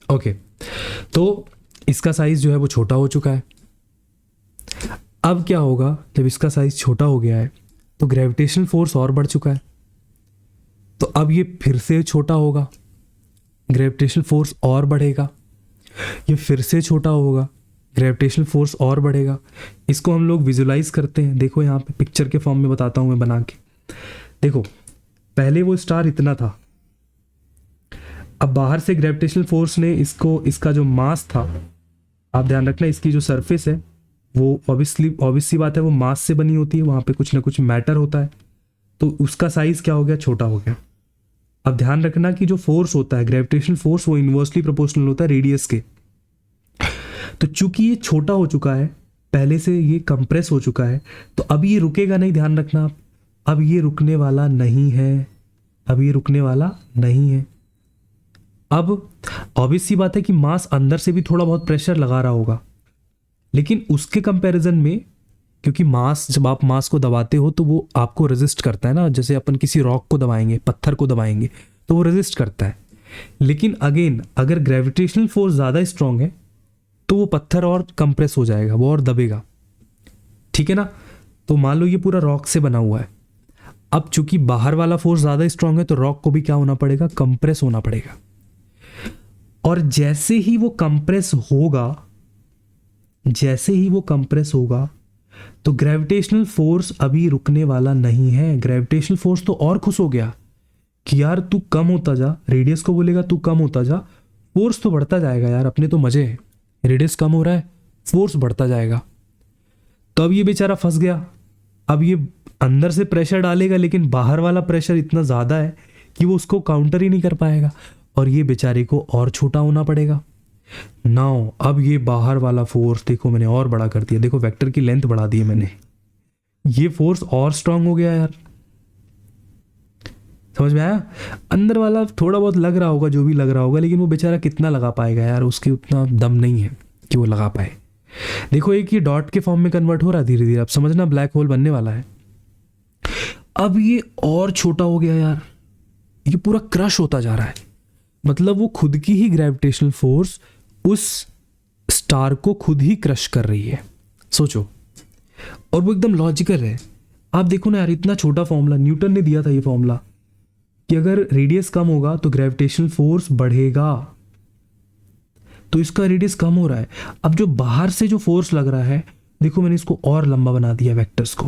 ओके, तो इसका साइज जो है वो छोटा हो चुका है। अब क्या होगा, जब इसका साइज छोटा हो गया है तो ग्रेविटेशनल फोर्स और बढ़ चुका है, तो अब ये फिर से छोटा होगा, ग्रेविटेशनल फोर्स और बढ़ेगा, ये फिर से छोटा होगा, ग्रेविटेशनल फोर्स और बढ़ेगा। इसको हम लोग विजुलाइज करते हैं। देखो यहाँ पे पिक्चर के फॉर्म में बताता हूँ मैं बना के। देखो पहले वो स्टार इतना था, अब बाहर से ग्रेविटेशनल फोर्स ने इसको, इसका जो मास था, आप ध्यान रखना इसकी जो सरफेस है वो ऑब्वियस सी बात है वो मास से बनी होती है, वहाँ पे कुछ ना कुछ मैटर होता है, तो उसका साइज क्या हो गया, छोटा हो गया। अब ध्यान रखना कि जो फोर्स होता है ग्रेविटेशनल फोर्स वो इन्वर्सली प्रोपोर्शनल होता है रेडियस के। तो चूंकि ये छोटा हो चुका है, पहले से ये कंप्रेस हो चुका है, तो अब ये रुकेगा नहीं, ध्यान रखना आप, अब ये रुकने वाला नहीं है, अब ये रुकने वाला नहीं है। अब ऑब्वियस सी बात है कि मास अंदर से भी थोड़ा बहुत प्रेशर लगा रहा होगा, लेकिन उसके कंपैरिजन में, क्योंकि मास, जब आप मास को दबाते हो तो वो आपको रेजिस्ट करता है ना, जैसे अपन किसी रॉक को दबाएंगे, पत्थर को दबाएंगे तो वो रेजिस्ट करता है। लेकिन अगेन अगर ग्रेविटेशनल फोर्स ज़्यादा स्ट्रांग है तो वो पत्थर और कंप्रेस हो जाएगा, वो और दबेगा, ठीक है ना। तो मान लो ये पूरा रॉक से बना हुआ है, अब चूंकि बाहर वाला फोर्स ज़्यादा स्ट्रांग है तो रॉक को भी क्या होना पड़ेगा, कंप्रेस होना पड़ेगा। और जैसे ही वो कंप्रेस होगा, जैसे ही वो कंप्रेस होगा तो ग्रेविटेशनल फोर्स अभी रुकने वाला नहीं है। ग्रेविटेशनल फोर्स तो और खुश हो गया कि यार तू कम होता जा, रेडियस को बोलेगा तू कम होता जा, फोर्स तो बढ़ता जाएगा यार, अपने तो मजे है, रेडियस कम हो रहा है, फोर्स बढ़ता जाएगा। तो अब ये बेचारा फंस गया। अब ये अंदर से प्रेशर डालेगा, लेकिन बाहर वाला प्रेशर इतना ज़्यादा है कि वो उसको काउंटर ही नहीं कर पाएगा, और ये बेचारे को और छोटा होना पड़ेगा। नाउ अब ये बाहर वाला फोर्स देखो मैंने और बड़ा कर दिया, देखो वेक्टर की लेंथ बढ़ा दी है मैंने, ये फोर्स और स्ट्रांग हो गया यार, समझ में आया। अंदर वाला थोड़ा बहुत लग रहा होगा, जो भी लग रहा होगा, लेकिन वो बेचारा कितना लगा पाएगा यार, उसके उतना दम नहीं है कि वो लगा पाए। देखो एक ये डॉट के फॉर्म में कन्वर्ट हो रहा है धीरे धीरे, अब समझना ब्लैक होल बनने वाला है। अब ये और छोटा हो गया यार, ये पूरा क्रश होता जा रहा है, मतलब वो खुद की ही ग्रेविटेशनल फोर्स उस स्टार को खुद ही क्रश कर रही है, सोचो। और वो एकदम लॉजिकल है। आप देखो ना यार, इतना छोटा फॉर्मूला न्यूटन ने दिया था, ये फॉर्मूला कि अगर रेडियस कम होगा तो ग्रेविटेशनल फोर्स बढ़ेगा, तो इसका रेडियस कम हो रहा है। अब जो बाहर से जो फोर्स लग रहा है, देखो मैंने इसको और लंबा बना दिया वेक्टर्स को,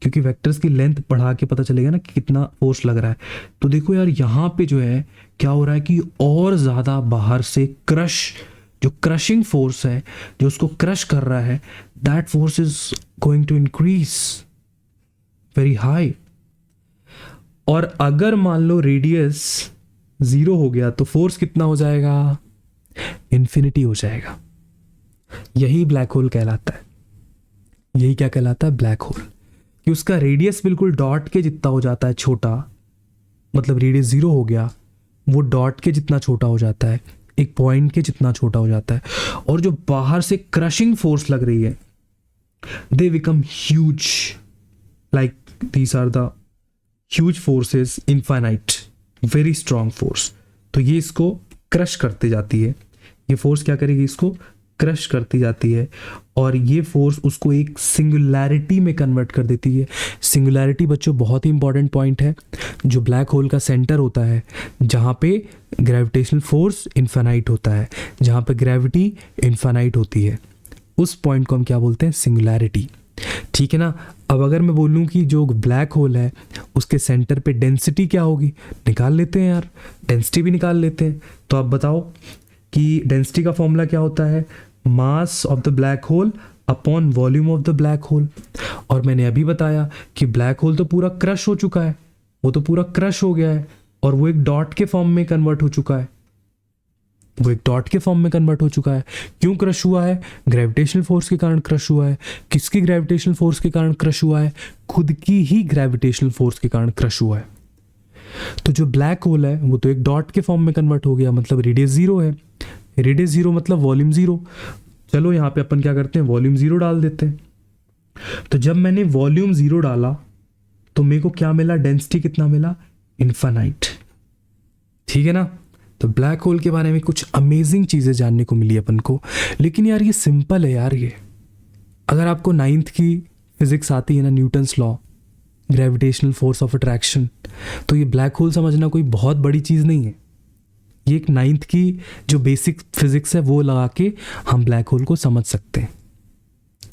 क्योंकि वेक्टर्स की लेंथ बढ़ा के पता चलेगा ना कि कितना फोर्स लग रहा है। तो देखो यार यहाँ पे जो है क्या हो रहा है कि और ज़्यादा बाहर से क्रश, जो क्रशिंग फोर्स है, जो उसको क्रश कर रहा है, that force is going to increase very high. और अगर मान लो रेडियस 0 हो गया तो फोर्स कितना हो जाएगा, इन्फिनिटी हो जाएगा। यही ब्लैक होल कहलाता है। यही क्या कहलाता है, ब्लैक होल, कि उसका रेडियस बिल्कुल डॉट के जितना हो जाता है छोटा, मतलब रेडियस 0 हो गया, वो डॉट के जितना छोटा हो जाता है, एक पॉइंट के जितना छोटा हो जाता है। और जो बाहर से क्रशिंग फोर्स लग रही है, they become huge, like these are the huge forces, infinite, very strong force. तो ये इसको क्रश करते जाती है, ये फोर्स क्या करेगी, इसको क्रश करती जाती है, और ये फोर्स उसको एक सिंगुलैरिटी में कन्वर्ट कर देती है। सिंगुलैरिटी बच्चों बहुत ही इंपॉर्टेंट पॉइंट है, जो ब्लैक होल का सेंटर होता है, जहाँ पे ग्रेविटेशनल फोर्स इनफाइनाइट होता है, जहाँ पे ग्रेविटी इनफाइनाइट होती है, उस पॉइंट को हम क्या बोलते हैं, सिंगुलैरिटी, ठीक है ना। अब अगर मैं बोलूँ कि जो ब्लैक होल है उसके सेंटर पे डेंसिटी क्या होगी, निकाल लेते हैं यार, डेंसिटी भी निकाल लेते हैं। तो आप बताओ कि डेंसिटी का फॉर्मूला क्या होता है, mass of the black whole upon volume of the black whole. और मैंने अभी बताया कि ब्लैक होल तो पूरा क्रश हो चुका है, वो तो पूरा क्रश हो गया है, और वो एक डॉट के फॉर्म में कन्वर्ट हो चुका है, वो एक डॉट के फॉर्म में कन्वर्ट हो चुका है। क्यों क्रश हुआ है, ग्रेविटेशनल फोर्स के कारण क्रश हुआ है। किसकी ग्रेविटेशनल फोर्स के कारण क्रश हुआ है, खुद की ही ग्रेविटेशनल फोर्स के कारण क्रश हुआ है। तो जो ब्लैक होल है वो तो एक डॉट के फॉर्म में कन्वर्ट हो गया, मतलब रेडियस 0 है, रेडियस 0 मतलब वॉल्यूम 0, चलो यहाँ पे अपन क्या करते हैं, वॉल्यूम 0 डाल देते हैं। तो जब मैंने वॉल्यूम 0 डाला तो मेरे को क्या मिला, डेंसिटी कितना मिला, इन्फानाइट। ठीक है ना। तो ब्लैक होल के बारे में कुछ अमेजिंग चीज़ें जानने को मिली अपन को। लेकिन यार ये सिंपल है यार, ये अगर आपको 9th की फिजिक्स आती है ना, Newton's law, gravitational force of attraction, तो ये ब्लैक होल समझना कोई बहुत बड़ी चीज़ नहीं है। ये एक 9th की जो बेसिक फिजिक्स है वो लगा के हम ब्लैक होल को समझ सकते हैं।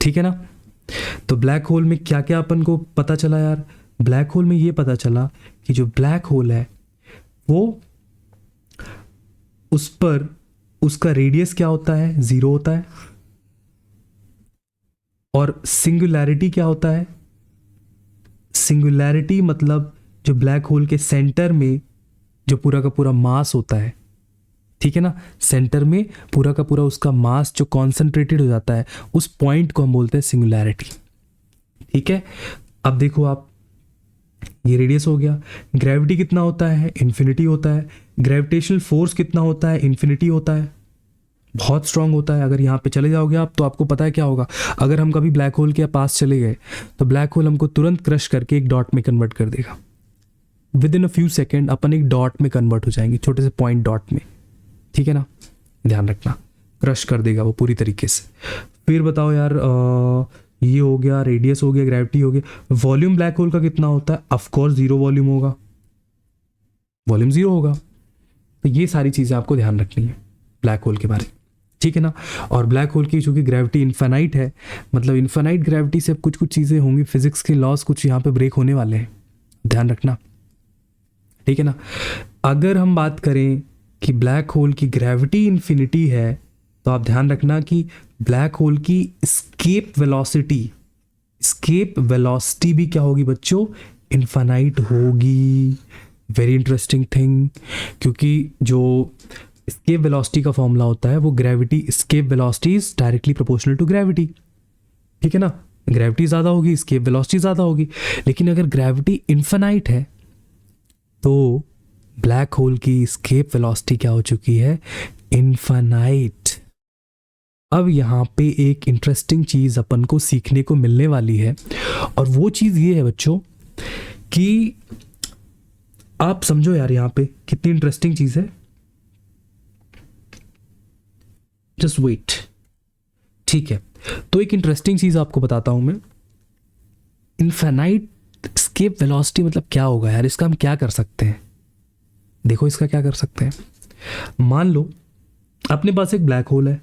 ठीक है ना। तो ब्लैक होल में क्या क्या अपन को पता चला यार, ब्लैक होल में ये पता चला कि जो ब्लैक होल है वो, उस पर उसका रेडियस क्या होता है, 0 होता है। और सिंगुलैरिटी क्या होता है, सिंगुलैरिटी मतलब जो ब्लैक होल के सेंटर में जो पूरा का पूरा मास होता है, ठीक है ना, सेंटर में पूरा का पूरा उसका मास जो कॉन्सेंट्रेटेड हो जाता है, उस पॉइंट को हम बोलते हैं सिंगुलैरिटी। ठीक है। अब देखो आप, ये रेडियस हो गया। ग्रेविटी कितना होता है, इन्फिनिटी होता है। ग्रेविटेशनल फोर्स कितना होता है, इन्फिनिटी होता है, बहुत स्ट्रांग होता है। अगर यहाँ पे चले जाओगे आप तो आपको पता है क्या होगा, अगर हम कभी ब्लैक होल के पास चले गए तो ब्लैक होल हमको तुरंत क्रश करके एक डॉट में कन्वर्ट कर देगा। Within a few second अपन एक डॉट में कन्वर्ट हो जाएंगे, छोटे से पॉइंट डॉट में। ठीक है ना, ध्यान रखना, क्रश कर देगा वो पूरी तरीके से। फिर बताओ यार, ये हो गया, रेडियस हो गया, ग्रेविटी हो गया। वॉल्यूम ब्लैक होल का कितना होता है, ऑफकोर्स 0 वॉल्यूम होगा, वॉल्यूम 0 होगा। तो ये सारी चीज़ें आपको ध्यान रखनी है ब्लैक होल के बारे में। ठीक है ना। और ब्लैक होल की चूंकि ग्रेविटी इन्फानाइट है, मतलब इन्फानाइट ग्रेविटी से कुछ कुछ चीज़ें होंगी, फिजिक्स के लॉस कुछ यहाँ पे ब्रेक होने वाले हैं, ध्यान रखना। ठीक है ना। अगर हम बात करें कि ब्लैक होल की ग्रेविटी इन्फिनिटी है, तो आप ध्यान रखना कि ब्लैक होल की स्केप वेलोसिटी भी क्या होगी बच्चों, इन्फानाइट होगी। वेरी इंटरेस्टिंग थिंग, क्योंकि जो स्केप वेलोसिटी का फॉर्मूला होता है वो gravity, escape velocity is directly proportional to gravity. ठीक है ना, ग्रेविटी ज़्यादा होगी, स्केप वेलोसिटी ज़्यादा होगी। लेकिन अगर ग्रेविटी इन्फानाइट है तो ब्लैक होल की स्केप वेलोसिटी क्या हो चुकी है, इन्फानाइट। अब यहाँ पे एक इंटरेस्टिंग चीज़ अपन को सीखने को मिलने वाली है, और वो चीज़ ये है बच्चों कि आप समझो यार यहाँ पे कितनी इंटरेस्टिंग चीज़ है। Just wait. ठीक है, तो एक इंटरेस्टिंग चीज़ आपको बताता हूँ मैं। इन्फानाइट स्केप वेलोसिटी मतलब क्या होगा यार, इसका हम क्या कर सकते हैं। देखो इसका क्या कर सकते हैं, मान लो अपने पास एक ब्लैक होल है,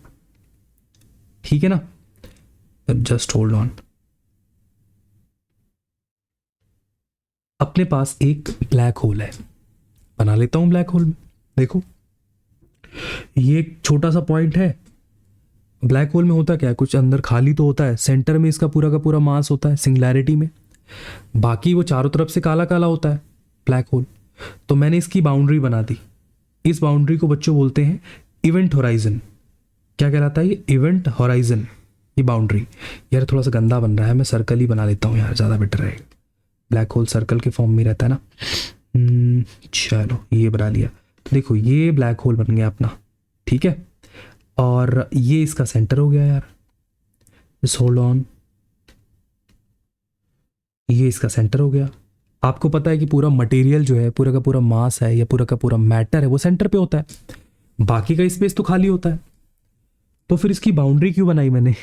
ठीक है ना, जस्ट होल्ड ऑन। अपने पास एक ब्लैक होल है, बना लेता हूं ब्लैक होल में। देखो ये एक छोटा सा पॉइंट है। ब्लैक होल में होता क्या है, कुछ अंदर खाली तो होता है, सेंटर में इसका पूरा का पूरा मास होता है सिंगुलैरिटी में, बाकी वो चारों तरफ से काला काला होता है ब्लैक होल। तो मैंने इसकी बाउंड्री बना दी। इस बाउंड्री को बच्चों बोलते हैं इवेंट होराइजन। क्या कहलाता है ये, इवेंट होराइजन, ये बाउंड्री। यार थोड़ा सा गंदा बन रहा है, मैं सर्कल ही बना लेता हूँ यार, ज़्यादा बेटर रहेगा। ब्लैक होल सर्कल के फॉर्म में रहता है ना। चलो ये बना लिया। देखो ये ब्लैक होल बन गया अपना, ठीक है। और ये इसका सेंटर हो गया यार, जस्ट होल्ड ऑन। ये इसका सेंटर हो गया। आपको पता है कि पूरा मटेरियल जो है, पूरा का पूरा मास है या पूरा का पूरा मैटर है, वो सेंटर पे होता है, बाकी का स्पेस तो खाली होता है। तो फिर इसकी बाउंड्री क्यों बनाई मैंने,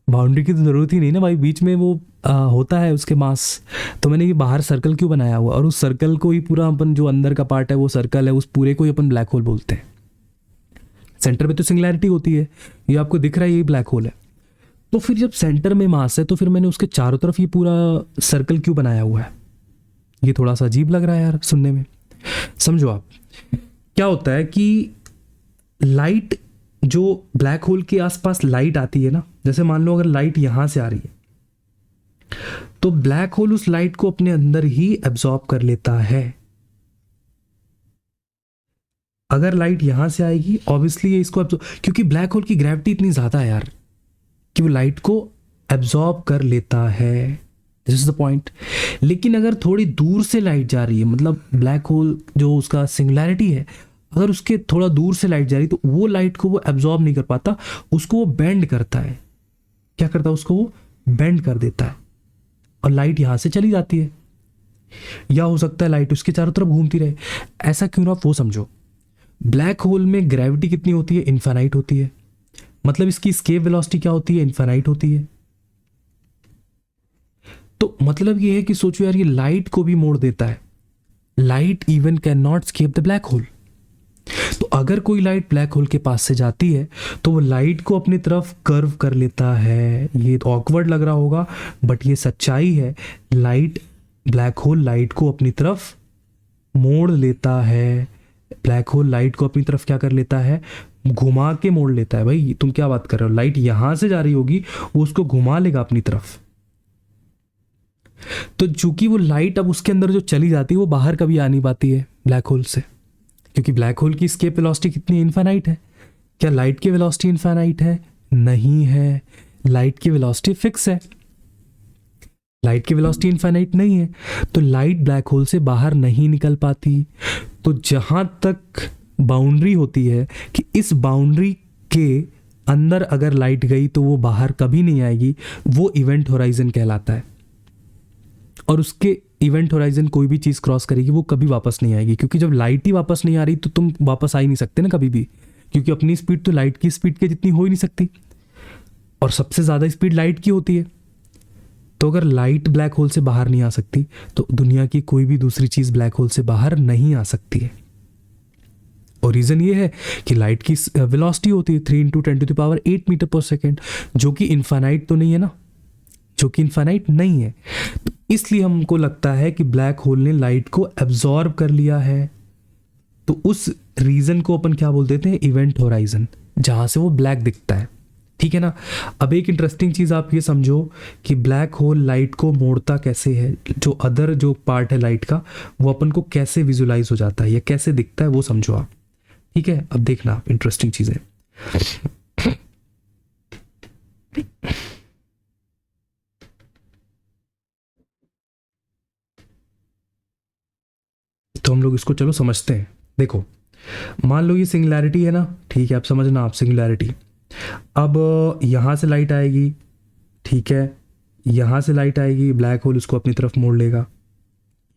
बाउंड्री की तो जरूरत ही नहीं ना भाई, बीच में वो होता है उसके मास। तो मैंने ये बाहर सर्कल क्यों बनाया हुआ, और उस सर्कल को ही पूरा अपन, जो अंदर का पार्ट है वो सर्कल है, उस पूरे को ही अपन ब्लैक होल बोलते हैं। सेंटर पे तो सिंगुलैरिटी होती है, ये आपको दिख रहा है, ये ब्लैक होल है। तो फिर जब सेंटर में मास है तो फिर मैंने उसके चारों तरफ ये पूरा सर्कल क्यों बनाया हुआ है। ये थोड़ा सा अजीब लग रहा है यार सुनने में। समझो आप, क्या होता है कि लाइट, जो ब्लैक होल के आसपास लाइट आती है ना, जैसे मान लो अगर लाइट यहां से आ रही है तो ब्लैक होल उस लाइट को अपने अंदर ही एब्जॉर्ब कर लेता है। अगर लाइट यहां से आएगी ऑब्वियसली ये इसको क्योंकि ब्लैक होल की ग्रेविटी इतनी ज्यादा है यार कि वो लाइट को एब्जॉर्ब कर लेता है। This is the point. लेकिन अगर थोड़ी दूर से लाइट जा रही है, मतलब ब्लैक होल जो उसका सिंगुलैरिटी है अगर उसके थोड़ा दूर से लाइट जा रही तो वो लाइट को वो एब्जॉर्ब नहीं कर पाता, उसको वो बेंड करता है। क्या करता है? उसको वो बेंड कर देता है और लाइट यहां से चली जाती है। या हो सकता है लाइट उसके चारों तरफ घूमती रहे। ऐसा क्यों ना, आप वो समझो। ब्लैक होल में ग्रेविटी कितनी होती है? इनफाइनाइट होती है। मतलब इसकी एस्केप वेलोसिटी क्या होती है? इनफाइनाइट होती है। तो मतलब ये है कि सोचो यार, ये लाइट को भी मोड़ देता है। Light even can not escape the black hole. तो अगर कोई लाइट ब्लैक होल के पास से जाती है तो वो लाइट को अपनी तरफ कर्व कर लेता है। ये ऑकवर्ड लग रहा होगा बट ये सच्चाई है। लाइट, ब्लैक होल लाइट को अपनी तरफ मोड़ लेता है। ब्लैक होल लाइट को अपनी तरफ क्या कर लेता है? घुमा के मोड़ लेता है। भाई तुम क्या बात कर रहे हो? लाइट यहां से जा रही होगी, वो उसको घुमा लेगा अपनी तरफ। तो चूंकि वो लाइट अब उसके अंदर जो चली जाती है वो बाहर कभी आ नहीं पाती है ब्लैक होल से, क्योंकि ब्लैक होल की एस्केप वेलोसिटी कितनी? इनफाइनाइट है। क्या लाइट की वेलोसिटी इनफाइनाइट है? नहीं है। लाइट की वेलोसिटी फिक्स है। लाइट की वेलोसिटी इनफाइनाइट नहीं है, तो लाइट ब्लैक होल से बाहर नहीं निकल पाती। तो जहां तक बाउंड्री होती है कि इस बाउंड्री के अंदर अगर लाइट गई तो वो बाहर कभी नहीं आएगी, वो इवेंट होराइजन कहलाता है। और उसके इवेंट होराइजन कोई भी चीज़ क्रॉस करेगी वो कभी वापस नहीं आएगी, क्योंकि जब लाइट ही वापस नहीं आ रही तो तुम वापस आ ही नहीं सकते ना कभी भी, क्योंकि अपनी स्पीड तो लाइट की स्पीड के जितनी हो ही नहीं सकती, और सबसे ज़्यादा स्पीड लाइट की होती है। तो अगर लाइट ब्लैक होल से बाहर नहीं आ सकती तो दुनिया की कोई भी दूसरी चीज़ ब्लैक होल से बाहर नहीं आ सकती है। और रीज़न ये है कि लाइट की वेलोसिटी होती है 3 × 10⁸ मीटर पर सेकेंड, जो कि इनफाइनाइट तो नहीं है ना, जो कि इनफाइनाइट नहीं है। तो इसलिए हमको लगता है कि ब्लैक होल ने लाइट को एब्जॉर्ब कर लिया है। तो उस रीजन को अपन क्या बोल देते हैं? इवेंट होराइजन, जहां से वो ब्लैक दिखता है। ठीक है ना। अब एक इंटरेस्टिंग चीज आप ये समझो कि ब्लैक होल लाइट को मोड़ता कैसे है, जो अदर जो पार्ट है लाइट का वो अपन को कैसे विजुलाइज हो जाता है या कैसे दिखता है वो समझो आप। ठीक है, अब देखना इंटरेस्टिंग चीज है। तो हम लोग इसको चलो समझते हैं। देखो, मान लो ये सिंगुलैरिटी है ना, ठीक है, अब समझना आप सिंगुलैरिटी। अब यहाँ से लाइट आएगी, ठीक है, यहाँ से लाइट आएगी, ब्लैक होल उसको अपनी तरफ मोड़ लेगा।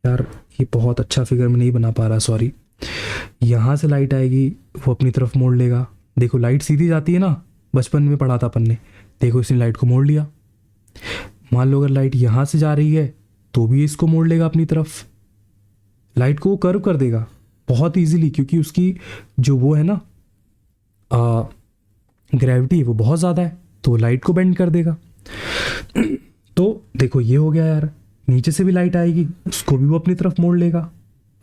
यार ये बहुत अच्छा फिगर में नहीं बना पा रहा, सॉरी। यहाँ से लाइट आएगी, वो अपनी तरफ मोड़ लेगा। देखो लाइट सीधी जाती है ना, बचपन में पढ़ा था अपन ने। देखो इसने लाइट को मोड़ लिया। मान लो अगर लाइट यहाँ से जा रही है तो भी इसको मोड़ लेगा अपनी तरफ। लाइट को वो कर्व कर देगा बहुत इजीली, क्योंकि उसकी जो वो है ना ग्रेविटी वो बहुत ज़्यादा है, तो लाइट को बेंड कर देगा। तो देखो ये हो गया यार। नीचे से भी लाइट आएगी, उसको भी वो अपनी तरफ मोड़ लेगा,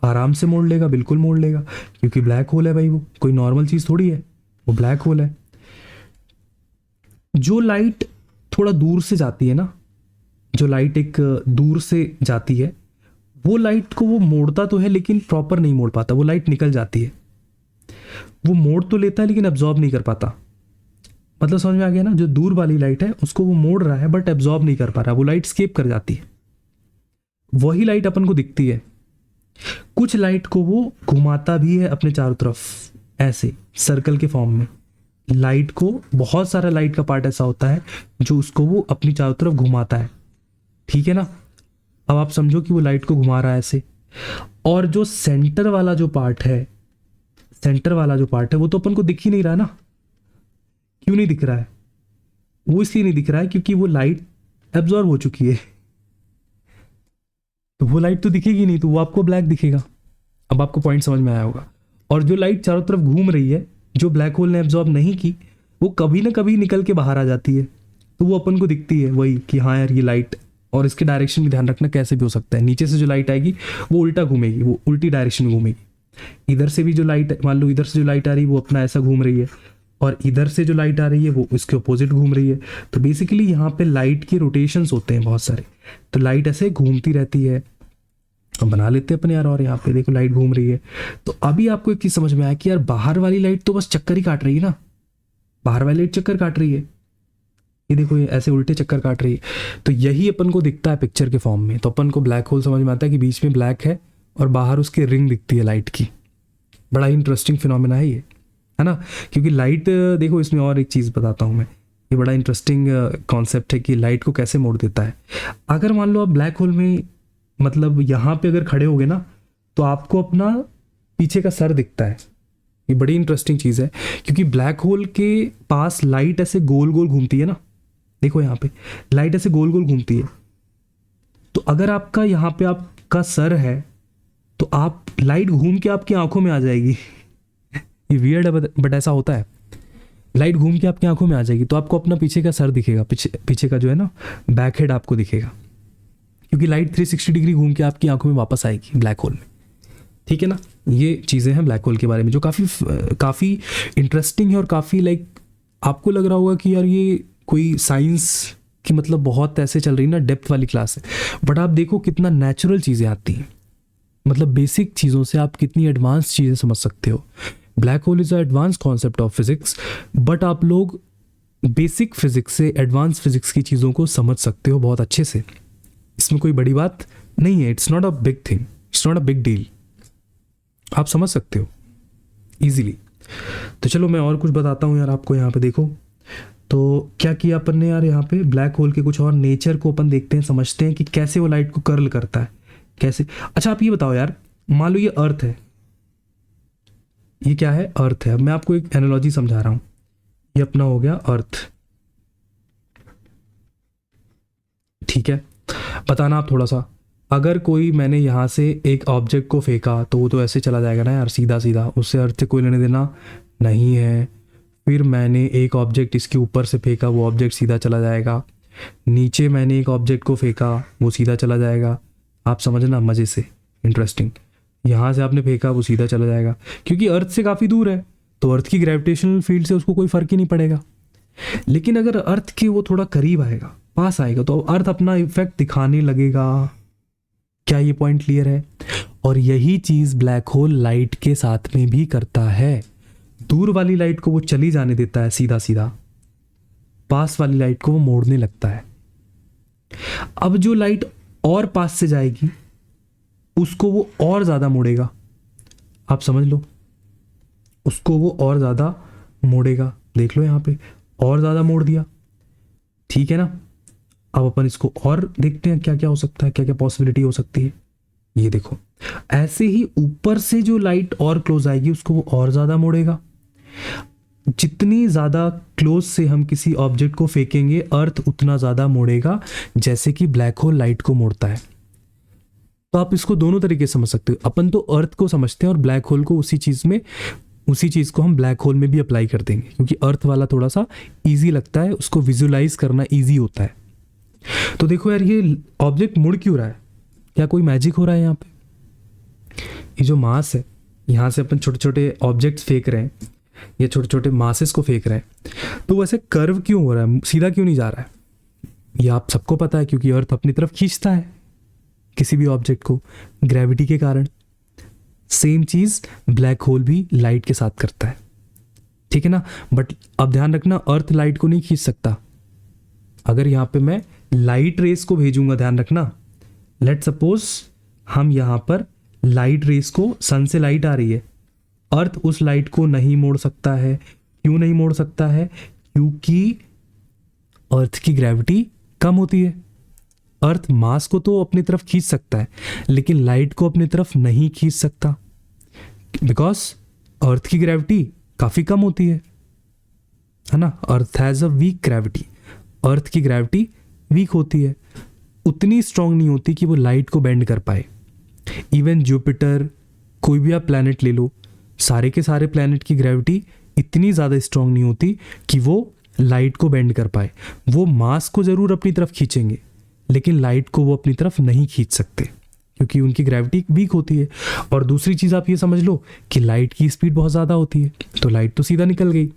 आराम से मोड़ लेगा, बिल्कुल मोड़ लेगा, क्योंकि ब्लैक होल है भाई, वो कोई नॉर्मल चीज़ थोड़ी है, वो ब्लैक होल है। जो लाइट थोड़ा दूर से जाती है ना, जो लाइट एक दूर से जाती है, वो लाइट को वो मोड़ता तो है लेकिन प्रॉपर नहीं मोड़ पाता। वो लाइट निकल जाती है, वो मोड़ तो लेता है लेकिन एब्जॉर्ब नहीं कर पाता। मतलब समझ में आ गया ना? जो दूर वाली लाइट है उसको वो मोड़ रहा है बट एब्जॉर्ब नहीं कर पा रहा, वो लाइट स्केप कर जाती है। वही लाइट अपन को दिखती है। कुछ लाइट को वो घुमाता भी है अपने चारों तरफ, ऐसे सर्कल के फॉर्म में। लाइट को बहुत सारा लाइट का पार्ट ऐसा होता है जो उसको वो अपनी चारों तरफ घुमाता है। ठीक है ना। अब आप समझो कि वो लाइट को घुमा रहा है ऐसे। और जो सेंटर वाला जो पार्ट है, सेंटर वाला जो पार्ट है वो तो अपन को दिख ही नहीं रहा ना। क्यों नहीं दिख रहा है? वो इसलिए नहीं दिख रहा है क्योंकि वो लाइट एब्जॉर्ब हो चुकी है। तो वो लाइट तो दिखेगी नहीं, तो वो आपको ब्लैक दिखेगा। अब आपको पॉइंट समझ में आया होगा। और जो लाइट चारों तरफ घूम रही है, जो ब्लैक होल ने एब्जॉर्ब नहीं की, वो कभी ना कभी निकल के बाहर आ जाती है, तो वो अपन को दिखती है वही कि हाँ यार ये लाइट। और इसके डायरेक्शन भी ध्यान रखना कैसे भी हो सकता है। नीचे से जो लाइट आएगी वो उल्टा घूमेगी, वो उल्टी डायरेक्शन में घूमेगी। इधर से भी जो लाइट, मान लो इधर से जो लाइट आ रही है वो अपना ऐसा घूम रही है, और इधर से जो लाइट आ रही है वो इसके अपोजिट घूम रही है। तो बेसिकली यहाँ पे लाइट के रोटेशंस होते हैं बहुत सारे। तो लाइट ऐसे घूमती रहती है। हम बना लेते हैं अपन यार। और यहाँ पे देखो लाइट घूम रही है। तो अभी आपको एक चीज समझ में आया कि यार बाहर वाली लाइट तो बस चक्कर ही काट रही है ना। बाहर वाली लाइट चक्कर काट रही है, ये देखो ये ऐसे उल्टे चक्कर काट रही है। तो यही अपन को दिखता है पिक्चर के फॉर्म में। तो अपन को ब्लैक होल समझ में आता है कि बीच में ब्लैक है और बाहर उसके रिंग दिखती है लाइट की। बड़ा इंटरेस्टिंग फिनोमेना है ना। क्योंकि लाइट, देखो इसमें और एक चीज़ बताता हूँ मैं, ये बड़ा इंटरेस्टिंग कॉन्सेप्ट है कि लाइट को कैसे मोड़ देता है। अगर मान लो आप ब्लैक होल में, मतलब यहाँ पे अगर खड़े होगे ना, तो आपको अपना पीछे का सर दिखता है। ये बड़ी इंटरेस्टिंग चीज़ है, क्योंकि ब्लैक होल के पास लाइट ऐसे गोल गोल घूमती है ना, देखो यहाँ पे लाइट ऐसे गोल गोल घूमती है। तो अगर आपका यहाँ पे आपका सर है, तो आप लाइट घूम के आपकी आंखों में आ जाएगी। ये वियर्ड है बट ऐसा होता है। लाइट घूम के आपकी आंखों में आ जाएगी, तो आपको अपना पीछे का सर दिखेगा, पीछे का जो है ना बैक हेड आपको दिखेगा, क्योंकि लाइट 360 डिग्री घूम के आपकी आंखों में वापस आएगी ब्लैक होल में। ठीक है ना, ये चीज़ें हैं ब्लैक होल के बारे में जो काफ़ी इंटरेस्टिंग है, और काफ़ी लाइक आपको लग रहा होगा कि यार ये कोई साइंस की मतलब बहुत ऐसे चल रही ना डेप्थ वाली क्लास है, बट आप देखो कितना नेचुरल चीज़ें आती हैं। मतलब बेसिक चीज़ों से आप कितनी एडवांस चीज़ें समझ सकते हो। Black hole is a advance concept of physics, but आप लोग बेसिक फिजिक्स से एडवांस फिजिक्स की चीज़ों को समझ सकते हो बहुत अच्छे से। इसमें कोई बड़ी बात नहीं है, it's not a big thing, it's not a big deal, आप समझ सकते हो इजीली। तो चलो मैं और कुछ बताता हूँ यार आपको। यहाँ पे देखो, तो क्या किया अपन ने यार, यहाँ पे ब्लैक होल के कुछ और नेचर को अपन देखते हैं, समझते हैं कि कैसे वो लाइट को कर्ल करता है, कैसे। अच्छा आप ये बताओ यार, मान लो ये अर्थ है, ये क्या है, अर्थ है। अब मैं आपको एक एनालॉजी समझा रहा हूँ। ये अपना हो गया अर्थ, ठीक है। बताना आप थोड़ा सा, अगर कोई मैंने यहाँ से एक ऑब्जेक्ट को फेंका तो वो तो ऐसे चला जाएगा ना यार, सीधा सीधा, उससे अर्थ से कोई लेने देना नहीं है। फिर मैंने एक ऑब्जेक्ट इसके ऊपर से फेंका, वो ऑब्जेक्ट सीधा चला जाएगा। नीचे मैंने एक ऑब्जेक्ट को फेंका, वो सीधा चला जाएगा। आप समझना मज़े से, इंटरेस्टिंग। यहाँ से आपने फेंका, वो सीधा चला जाएगा, क्योंकि अर्थ से काफ़ी दूर है, तो अर्थ की ग्रेविटेशनल फील्ड से उसको कोई फ़र्क ही नहीं पड़ेगा। लेकिन अगर अर्थ के वो थोड़ा करीब आएगा, पास आएगा, तो अर्थ अपना इफेक्ट दिखाने लगेगा। क्या ये पॉइंट क्लियर है? और यही चीज़ ब्लैक होल लाइट के साथ में भी करता है। दूर वाली लाइट को वो चली जाने देता है सीधा सीधा, पास वाली लाइट को वो मोड़ने लगता है। अब जो लाइट और पास से जाएगी उसको वो और ज़्यादा मोड़ेगा। आप समझ लो, उसको वो और ज़्यादा मोड़ेगा। देख लो यहाँ पे, और ज़्यादा मोड़ दिया, ठीक है ना। अब अपन इसको और देखते हैं क्या क्या हो सकता है, क्या क्या पॉसिबिलिटी हो सकती है। ये देखो, ऐसे ही ऊपर से जो लाइट और क्लोज आएगी उसको वो और ज़्यादा मोड़ेगा। जितनी ज़्यादा क्लोज से हम किसी ऑब्जेक्ट को फेंकेंगे, अर्थ उतना ज़्यादा मोड़ेगा, जैसे कि ब्लैक होल लाइट को मोड़ता है। तो आप इसको दोनों तरीके से समझ सकते हो। अपन तो अर्थ को समझते हैं और ब्लैक होल को उसी चीज़ को हम ब्लैक होल में भी अप्लाई कर देंगे, क्योंकि अर्थ वाला थोड़ा सा ईजी लगता है, उसको विजुलाइज करना ईजी होता है। तो देखो यार, ये ऑब्जेक्ट मुड़ क्यों रहा है? क्या कोई मैजिक हो रहा है यहाँ पे? ये जो मास है, यहाँ से अपन छोटे छोटे ऑब्जेक्ट्स फेंक रहे हैं, ये छोटे छोटे मासेस को फेंक रहे हैं, तो वैसे कर्व क्यों हो रहा है, सीधा क्यों नहीं जा रहा है? ये आप सबको पता है, क्योंकि अर्थ अपनी तरफ खींचता है किसी भी ऑब्जेक्ट को ग्रेविटी के कारण। सेम चीज़ ब्लैक होल भी लाइट के साथ करता है, ठीक है ना। बट अब ध्यान रखना, अर्थ लाइट को नहीं खींच सकता। अगर यहाँ पे मैं लाइट रेस को भेजूंगा, ध्यान रखना, लेट सपोज हम यहाँ पर लाइट रेस को, सन से लाइट आ रही है, अर्थ उस लाइट को नहीं मोड़ सकता है। क्यों नहीं मोड़ सकता है? क्योंकि अर्थ की ग्रेविटी कम होती है। अर्थ मास को तो अपनी तरफ खींच सकता है, लेकिन लाइट को अपनी तरफ नहीं खींच सकता, बिकॉज अर्थ की ग्रेविटी काफ़ी कम होती है ना। Earth has a weak gravity, earth की ग्रेविटी वीक होती है, उतनी स्ट्रांग नहीं होती कि वो लाइट को बेंड कर पाए। इवन जुपिटर, कोई भी आप प्लैनेट ले लो, सारे के सारे प्लैनेट की ग्रेविटी इतनी ज़्यादा स्ट्रांग नहीं होती कि वो लाइट को बेंड कर पाए। वो मास को ज़रूर अपनी तरफ खींचेंगे, लेकिन लाइट को वो अपनी तरफ नहीं खींच सकते, क्योंकि उनकी ग्रेविटी वीक होती है। और दूसरी चीज़ आप ये समझ लो कि लाइट की स्पीड बहुत ज़्यादा होती है, तो लाइट तो सीधा निकल गई।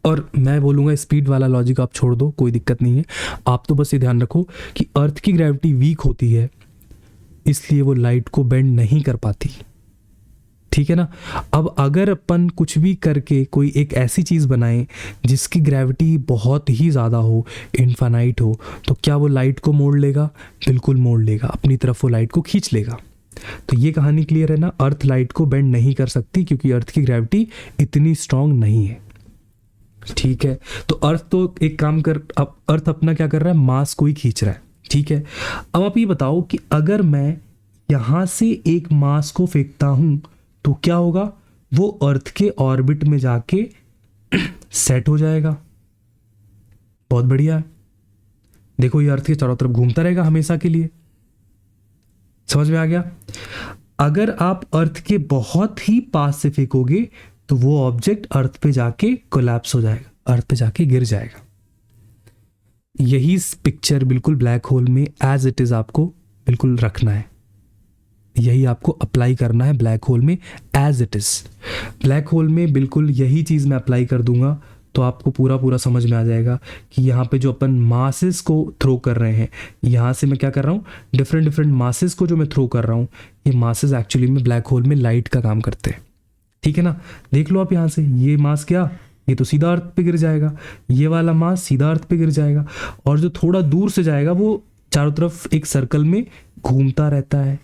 और मैं बोलूँगा स्पीड वाला लॉजिक आप छोड़ दो, कोई दिक्कत नहीं है। आप तो बस ये ध्यान रखो कि अर्थ की ग्रेविटी वीक होती है, इसलिए वो लाइट को बेंड नहीं कर पाती, ठीक है ना। अब अगर अपन कुछ भी करके कोई एक ऐसी चीज़ बनाएं जिसकी ग्रेविटी बहुत ही ज़्यादा हो, इनफाइनाइट हो, तो क्या वो लाइट को मोड़ लेगा? बिल्कुल मोड़ लेगा, अपनी तरफ वो लाइट को खींच लेगा। तो ये कहानी क्लियर है ना, अर्थ लाइट को बेंड नहीं कर सकती क्योंकि अर्थ की ग्रेविटी इतनी स्ट्रांग नहीं है। ठीक है, तो अर्थ तो एक काम कर, अब अर्थ अपना क्या कर रहा है, मास को ही खींच रहा है। ठीक है, अब आप ये बताओ कि अगर मैं यहां से एक मास को फेंकता हूं तो क्या होगा, वो अर्थ के ऑर्बिट में जाके सेट हो जाएगा। बहुत बढ़िया है, देखो ये अर्थ के चारों तरफ घूमता रहेगा हमेशा के लिए। समझ में आ गया। अगर आप अर्थ के बहुत ही पास से फेंकोगे तो वो ऑब्जेक्ट अर्थ पे जाके कोलैप्स हो जाएगा, अर्थ पे जाके गिर जाएगा। यही पिक्चर बिल्कुल ब्लैक होल में एज इट इज आपको बिल्कुल रखना है, यही आपको अप्लाई करना है ब्लैक होल में as it is. Black hole में बिल्कुल यही चीज मैं अप्लाई कर दूंगा तो आपको पूरा समझ में आ जाएगा कि यहाँ पे जो अपन मासेस को थ्रो कर रहे हैं, यहाँ से मैं क्या कर रहा हूँ, डिफरेंट मासेस को जो मैं थ्रो कर रहा हूँ, ये मासेस एक्चुअली में ब्लैक होल में लाइट का काम करते हैं। ठीक है ना, देख लो आप यहाँ से, ये मास क्या, ये तो सीधा अर्थ पे गिर जाएगा, ये वाला मास सीधा अर्थ पे गिर जाएगा, और जो थोड़ा दूर से जाएगा वो चारों तरफ एक सर्कल में घूमता रहता है,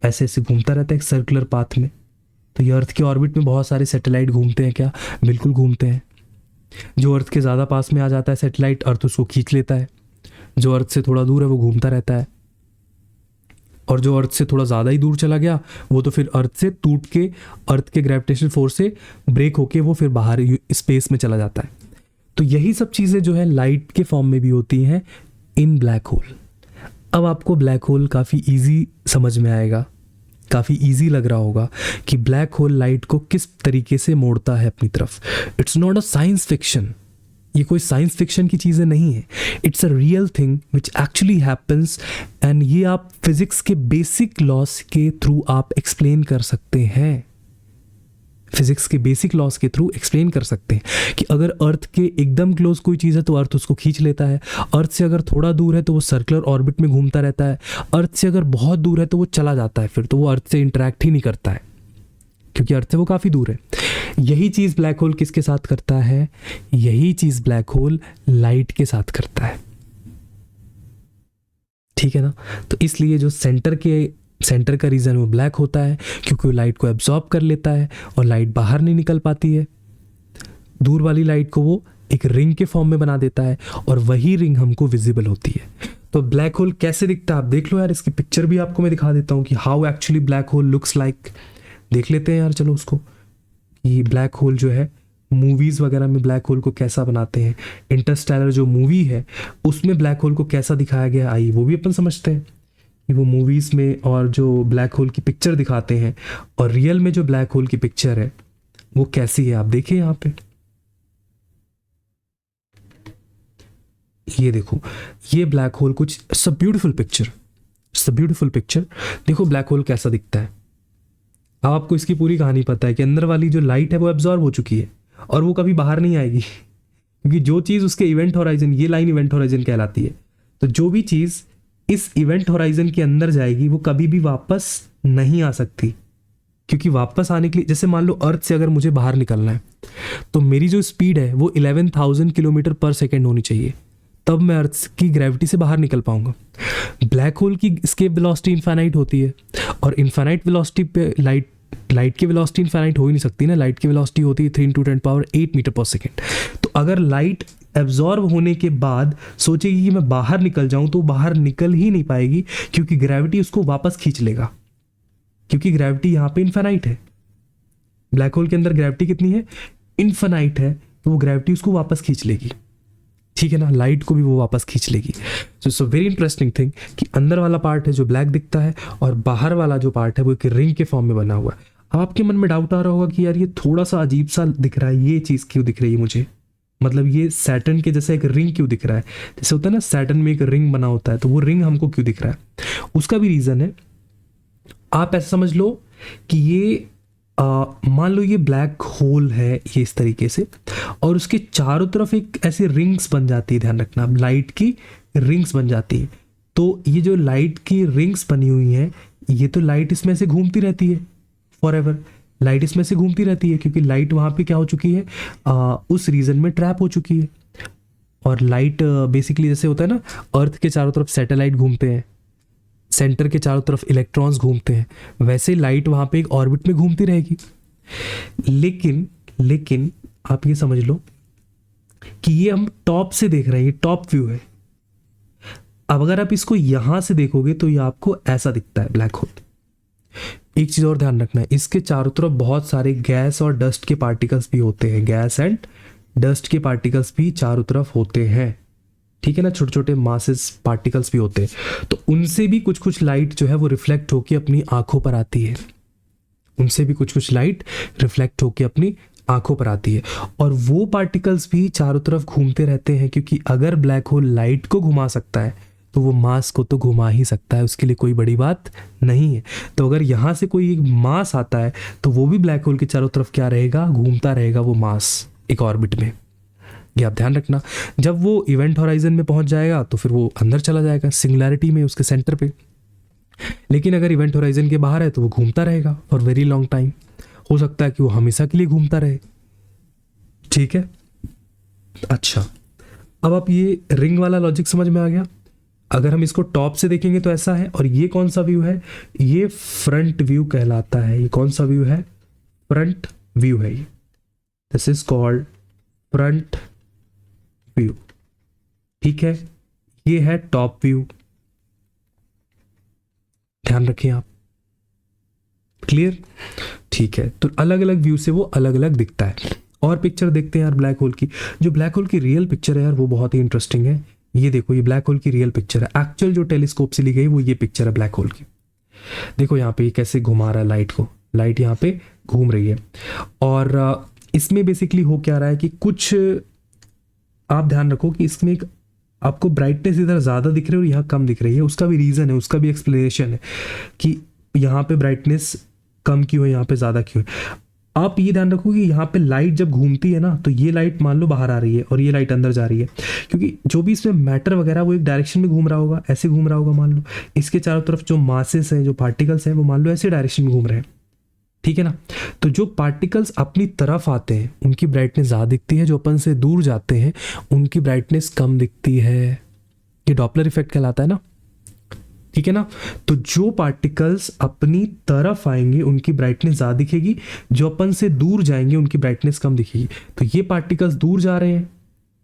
ऐसे ऐसे घूमता रहता है एक सर्कुलर पाथ में। तो ये अर्थ के ऑर्बिट में बहुत सारे सैटेलाइट घूमते हैं क्या, बिल्कुल घूमते हैं। जो अर्थ के ज़्यादा पास में आ जाता है सैटेलाइट, अर्थ उसको खींच लेता है, जो अर्थ से थोड़ा दूर है वो घूमता रहता है, और जो अर्थ से थोड़ा ज़्यादा ही दूर चला गया वो तो फिर अर्थ से टूट के, अर्थ के ग्रेविटेशनल फोर्स से ब्रेक होके वो फिर बाहर स्पेस में चला जाता है। तो यही सब चीज़ें जो है लाइट के फॉर्म में भी होती हैं इन ब्लैक होल। अब आपको ब्लैक होल काफ़ी ईजी समझ में आएगा, काफ़ी ईजी लग रहा होगा कि ब्लैक होल लाइट को किस तरीके से मोड़ता है अपनी तरफ। It's not a science fiction, ये कोई साइंस फिक्शन की चीज़ें नहीं है, it's a real thing which actually happens. And ये आप फिजिक्स के बेसिक लॉस के थ्रू आप एक्सप्लेन कर सकते हैं, फिजिक्स के बेसिक लॉस के थ्रू एक्सप्लेन कर सकते हैं कि अगर अर्थ के एकदम क्लोज कोई चीज़ है तो अर्थ उसको खींच लेता है, अर्थ से अगर थोड़ा दूर है तो वो सर्कुलर ऑर्बिट में घूमता रहता है, अर्थ से अगर बहुत दूर है तो वो चला जाता है, फिर तो वो अर्थ से इंटरेक्ट ही नहीं करता है क्योंकि अर्थ से वो काफ़ी दूर है। यही चीज़ ब्लैक होल किसके साथ करता है, यही चीज़ ब्लैक होल लाइट के साथ करता है। ठीक है ना, तो इसलिए जो सेंटर का रीज़न वो ब्लैक होता है क्योंकि वो लाइट को एब्जॉर्ब कर लेता है और लाइट बाहर नहीं निकल पाती है। दूर वाली लाइट को वो एक रिंग के फॉर्म में बना देता है और वही रिंग हमको विजिबल होती है। तो ब्लैक होल कैसे दिखता है आप देख लो यार, इसकी पिक्चर भी आपको मैं दिखा देता हूँ कि how actually black hole looks like. देख लेते हैं यार चलो उसको, कि ब्लैक होल जो है मूवीज़ वगैरह में ब्लैक होल को कैसा बनाते हैं। इंटरस्टेलर जो मूवी है उसमें ब्लैक होल को कैसा दिखाया गया, आइए वो भी अपन समझते हैं कि वो मूवीज़ में और जो ब्लैक होल की पिक्चर दिखाते हैं और रियल में जो ब्लैक होल की पिक्चर है वो कैसी है। आप देखिए यहाँ पे, ये देखो, ये ब्लैक होल कुछ इट्स अ ब्यूटीफुल पिक्चर। देखो ब्लैक होल कैसा दिखता है। अब आपको इसकी पूरी कहानी पता है कि अंदर वाली जो लाइट है वो एब्जॉर्ब हो चुकी है और वो कभी बाहर नहीं आएगी क्योंकि जो चीज़ उसके इवेंट होराइजन, ये लाइन इवेंट होराइजन कहलाती है, तो जो भी चीज़ इस इवेंट होराइजन के अंदर जाएगी वो कभी भी वापस नहीं आ सकती, क्योंकि वापस आने के लिए, जैसे मान लो अर्थ से अगर मुझे बाहर निकलना है तो मेरी जो स्पीड है वो 11,000 किलोमीटर पर सेकेंड होनी चाहिए, तब मैं अर्थ की ग्रेविटी से बाहर निकल पाऊंगा। ब्लैक होल की एस्केप वेलोसिटी इनफाइनाइट होती है और इनफाइनाइट वेलोसिटी पे लाइट की वेलोसिटी इनफाइनाइट हो ही नहीं सकती ना, लाइट की वेलोसिटी होती है 3 × 10⁸ मीटर पर सेकेंड। तो अगर लाइट एब्जॉर्ब होने के बाद सोचेगी कि मैं बाहर निकल जाऊं तो बाहर निकल ही नहीं पाएगी क्योंकि ग्रेविटी उसको वापस खींच लेगा, क्योंकि ग्रेविटी यहाँ पे इनफाइनाइट है। ब्लैक होल के अंदर ग्रेविटी कितनी है, इनफाइनाइट है, तो वो ग्रेविटी उसको वापस खींच लेगी। ठीक है ना, लाइट को भी वो वापस खींच लेगी। So it's a very interesting thing कि अंदर वाला पार्ट है जो ब्लैक दिखता है और बाहर वाला जो पार्ट है वो एक रिंग के फॉर्म में बना हुआ है। अब आपके मन में डाउट आ रहा होगा कि यार ये थोड़ा सा अजीब सा दिख रहा है, ये चीज़ क्यों दिख रही है मुझे, मतलब ये सैटर्न के जैसे एक रिंग क्यों दिख रहा है। जैसे होता है ना सैटर्न में एक रिंग बना होता है, तो वो रिंग हमको क्यों दिख रहा है, उसका भी रीज़न है। आप ऐसा समझ लो कि ये मान लो ये ब्लैक होल है ये इस तरीके से, और उसके चारों तरफ एक ऐसी रिंग्स बन जाती है, ध्यान रखना लाइट की रिंग्स बन जाती है। तो ये जो लाइट की रिंग्स बनी हुई हैं, ये तो लाइट इसमें से घूमती रहती है फॉरएवर, लाइट इसमें से घूमती रहती है क्योंकि लाइट वहाँ पे क्या हो चुकी है, उस रीजन में ट्रैप हो चुकी है। और लाइट बेसिकली जैसे होता है ना अर्थ के चारों तरफ सैटेलाइट घूमते हैं, सेंटर के चारों तरफ इलेक्ट्रॉन्स घूमते हैं, वैसे लाइट वहां पे एक ऑर्बिट में घूमती रहेगी। लेकिन लेकिन आप ये समझ लो कि ये हम टॉप से देख रहे हैं, ये टॉप व्यू है। अब अगर आप इसको यहां से देखोगे तो ये आपको ऐसा दिखता है ब्लैक होल। एक चीज और ध्यान रखना है, इसके चारों तरफ बहुत सारे गैस और डस्ट के पार्टिकल्स भी होते हैं, गैस एंड डस्ट के पार्टिकल्स भी चारों तरफ होते हैं, ठीक है ना, छोटे छोटे मासेस पार्टिकल्स भी होते हैं। तो उनसे भी कुछ कुछ लाइट जो है वो रिफ्लेक्ट होकर अपनी आंखों पर आती है, उनसे भी कुछ कुछ लाइट रिफ्लेक्ट होकर अपनी आंखों पर आती है। और वो पार्टिकल्स भी चारों तरफ घूमते रहते हैं, क्योंकि अगर ब्लैक होल लाइट को घुमा सकता है तो वो मास को तो घुमा ही सकता है, उसके लिए कोई बड़ी बात नहीं है। तो अगर यहाँ से कोई एक मास आता है तो वो भी ब्लैक होल के चारों तरफ क्या रहेगा, घूमता रहेगा वो मास एक ऑर्बिट में। ये आप ध्यान रखना। जब वो इवेंट होराइजन में पहुंच जाएगा तो फिर वो अंदर चला जाएगा सिंगुलैरिटी में, उसके सेंटर पे। लेकिन अगर इवेंट होराइजन के बाहर है तो वो घूमता रहेगा फॉर वेरी लॉन्ग टाइम, हो सकता है कि वो हमेशा के लिए घूमता रहे, ठीक है। अच्छा, अब आप ये रिंग वाला लॉजिक समझ में आ गया। अगर हम इसको टॉप से देखेंगे तो ऐसा है, और ये कौन सा व्यू है, ये फ्रंट व्यू कहलाता है। ये कौन सा व्यू है, फ्रंट व्यू है ये, this is called front view, ठीक है। ये है टॉप व्यू, ध्यान रखें आप, क्लियर, ठीक है। तो अलग अलग व्यू से वो अलग अलग दिखता है। और पिक्चर देखते हैं यार ब्लैक होल की। जो ब्लैक होल की रियल पिक्चर है यार वो बहुत ही इंटरेस्टिंग है। ये देखो, ये ब्लैक होल की रियल पिक्चर है, एक्चुअल जो टेलीस्कोप से ली गई वो ये पिक्चर है ब्लैक होल की। देखो यहाँ पे ये कैसे घुमा रहा है लाइट को, लाइट यहाँ पे घूम रही है। और इसमें बेसिकली हो क्या रहा है कि कुछ आप ध्यान रखो कि इसमें एक आपको ब्राइटनेस इधर ज़्यादा दिख रही है और यहाँ कम दिख रही है। उसका भी रीज़न है, उसका भी एक्सप्लेनेशन है कि यहाँ पे ब्राइटनेस कम क्यों है, यहाँ पे ज़्यादा क्यों है। आप ये ध्यान रखो कि यहाँ पे लाइट जब घूमती है ना तो ये लाइट मान लो बाहर आ रही है और ये लाइट अंदर जा रही है, क्योंकि जो भी इसमें मैटर वगैरह वो एक डायरेक्शन में घूम रहा होगा, ऐसे घूम रहा होगा मान लो। इसके चारों तरफ जो मासेस हैं, जो पार्टिकल्स हैं, वो मान लो ऐसे डायरेक्शन में घूम रहे हैं, ठीक है ना। तो जो पार्टिकल्स अपनी तरफ आते हैं उनकी ब्राइटनेस ज़्यादा दिखती है, जो अपन से दूर जाते हैं उनकी ब्राइटनेस कम दिखती है। ये डॉपलर इफेक्ट कहलाता है ना, ठीक है ना। तो जो पार्टिकल्स अपनी तरफ आएंगे उनकी ब्राइटनेस ज़्यादा दिखेगी, जो अपन से दूर जाएंगे उनकी ब्राइटनेस कम दिखेगी। तो ये पार्टिकल्स दूर जा रहे हैं,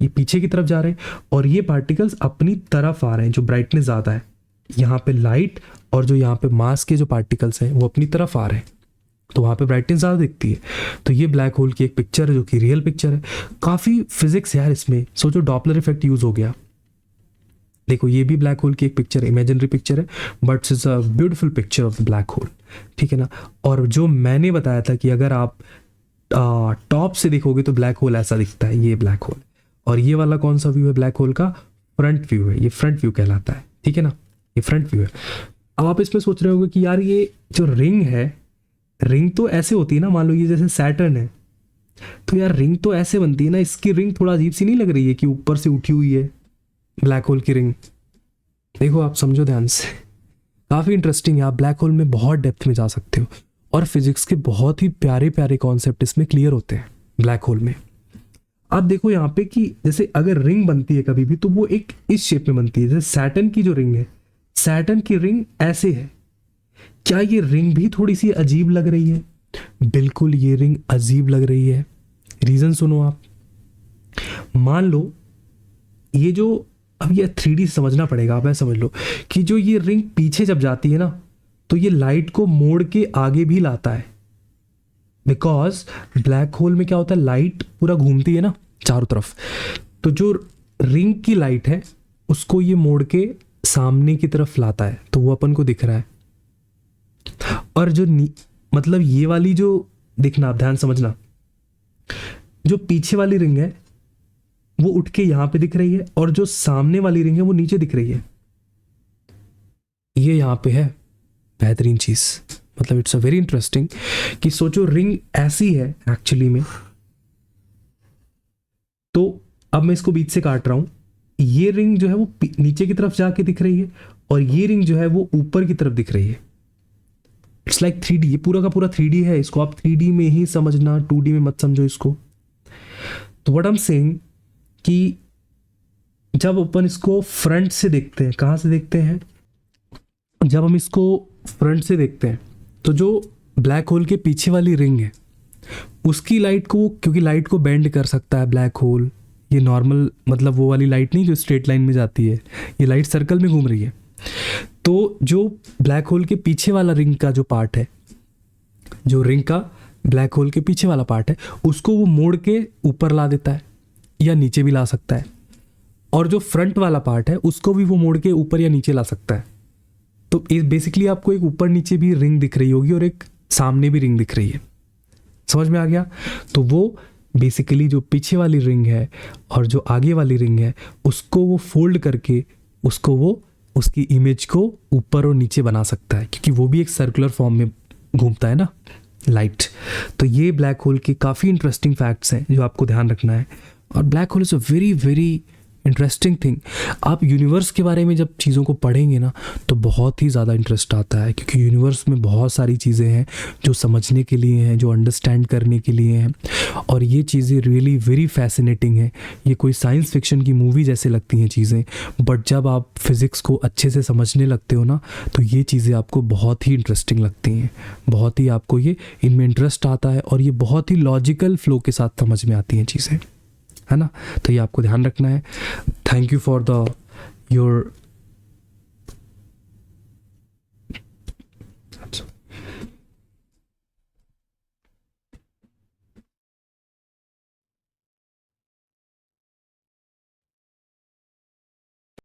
ये पीछे की तरफ जा रहे हैं, और ये पार्टिकल्स अपनी तरफ आ रहे हैं, जो ब्राइटनेस ज़्यादा है। यहाँ पे लाइट और जो यहाँ पे मास के जो पार्टिकल्स हैं वो अपनी तरफ आ रहे हैं, तो वहाँ पे ब्राइटनेस ज़्यादा दिखती है। तो ये ब्लैक होल की एक पिक्चर है जो कि रियल पिक्चर है। काफ़ी फिजिक्स यार इसमें, सोचो डॉपलर इफेक्ट यूज़ हो गया। देखो ये भी ब्लैक होल की एक पिक्चर है, इमेजिनरी पिक्चर है, but it's a beautiful picture of the black whole, ठीक है ना। और जो मैंने बताया था कि अगर आप टॉप से देखोगे तो ब्लैक होल ऐसा दिखता है, ये ब्लैक होल। और ये वाला कौन सा व्यू है ब्लैक होल का, फ्रंट व्यू है, ये फ्रंट व्यू कहलाता है, ठीक है ना, ये फ्रंट व्यू है। अब आप इसमें सोच रहे होगे कि यार ये जो रिंग है, रिंग तो ऐसे होती है ना, मान लो ये जैसे सैटर्न है, तो यार रिंग तो ऐसे बनती है ना, इसकी रिंग थोड़ा अजीब सी नहीं लग रही है कि ऊपर से उठी हुई है ब्लैक होल की रिंग। देखो आप समझो ध्यान से, काफ़ी इंटरेस्टिंग है। आप ब्लैक होल में बहुत डेप्थ में जा सकते हो और फिजिक्स के बहुत ही प्यारे प्यारे कॉन्सेप्ट इसमें क्लियर होते हैं ब्लैक होल में। आप देखो यहाँ पे कि जैसे अगर रिंग बनती है कभी भी तो वो एक इस शेप में बनती है, जैसे सैटर्न की जो रिंग है, सैटर्न की रिंग ऐसे है। क्या ये रिंग भी थोड़ी सी अजीब लग रही है? बिल्कुल ये रिंग अजीब लग रही है। रीजन सुनो आप। मान लो ये जो, अब ये 3D समझना पड़ेगा, आप ऐसा समझ लो कि जो ये रिंग पीछे जब जाती है ना तो ये लाइट को मोड़ के आगे भी लाता है, बिकॉज ब्लैक होल में क्या होता है, लाइट पूरा घूमती है ना चारों तरफ, तो जो रिंग की लाइट है उसको ये मोड़ के सामने की तरफ लाता है, तो वो अपन को दिख रहा है। और जो मतलब ये वाली जो, देखना आप ध्यान समझना, जो पीछे वाली रिंग है वो उठ के यहां पे दिख रही है, और जो सामने वाली रिंग है वो नीचे दिख रही है। ये यहां पे है बेहतरीन चीज, मतलब इट्स अ वेरी इंटरेस्टिंग कि सोचो रिंग ऐसी है एक्चुअली में। तो अब मैं इसको बीच से काट रहा हूं, ये रिंग जो है वो नीचे की तरफ जाके दिख रही है और ये रिंग जो है वो ऊपर की तरफ दिख रही है। इट्स लाइक 3D, ये पूरा का पूरा 3D है, इसको आप 3D में ही समझना, 2D में मत समझो इसको। तो व्हाट आई एम सेइंग कि जब अपन इसको फ्रंट से देखते हैं, कहां से देखते हैं, जब हम इसको फ्रंट से देखते हैं तो जो ब्लैक होल के पीछे वाली रिंग है उसकी लाइट को, क्योंकि लाइट को बेंड कर सकता है ब्लैक होल, ये नॉर्मल मतलब वो वाली लाइट नहीं जो स्ट्रेट लाइन में जाती है, ये लाइट सर्कल में घूम रही है। तो जो ब्लैक होल के पीछे वाला रिंग का जो पार्ट है, जो रिंग का ब्लैक होल के पीछे वाला पार्ट है, उसको वो मोड़ के ऊपर ला देता है या नीचे भी ला सकता है, और जो फ्रंट वाला पार्ट है उसको भी वो मोड़ के ऊपर या नीचे ला सकता है। तो बेसिकली आपको एक ऊपर नीचे भी रिंग दिख रही होगी और एक सामने भी रिंग दिख रही है। समझ में आ गया? तो वो बेसिकली जो पीछे वाली रिंग है और जो आगे वाली रिंग है उसको वो फोल्ड करके उसको वो उसकी इमेज को ऊपर और नीचे बना सकता है, क्योंकि वो भी एक सर्कुलर फॉर्म में घूमता है ना लाइट। तो ये ब्लैक होल के काफ़ी इंटरेस्टिंग फैक्ट्स हैं जो आपको ध्यान रखना है। और black hole is a very very interesting thing. आप यूनिवर्स के बारे में जब चीज़ों को पढ़ेंगे ना तो बहुत ही ज़्यादा इंटरेस्ट आता है, क्योंकि यूनिवर्स में बहुत सारी चीज़ें हैं जो समझने के लिए हैं, जो अंडरस्टैंड करने के लिए हैं, और ये चीज़ें रियली वेरी फैसिनेटिंग हैं। ये कोई साइंस फिक्शन की मूवी जैसे लगती हैं चीज़ें, बट जब आप फिज़िक्स को अच्छे से समझने लगते हो ना तो ये चीज़ें आपको बहुत ही इंटरेस्टिंग लगती हैं, बहुत ही आपको ये इनमें इंटरेस्ट आता है और ये बहुत ही लॉजिकल फ्लो के साथ समझ में आती हैं चीज़ें, है ना। तो ये आपको ध्यान रखना है। Thank you for your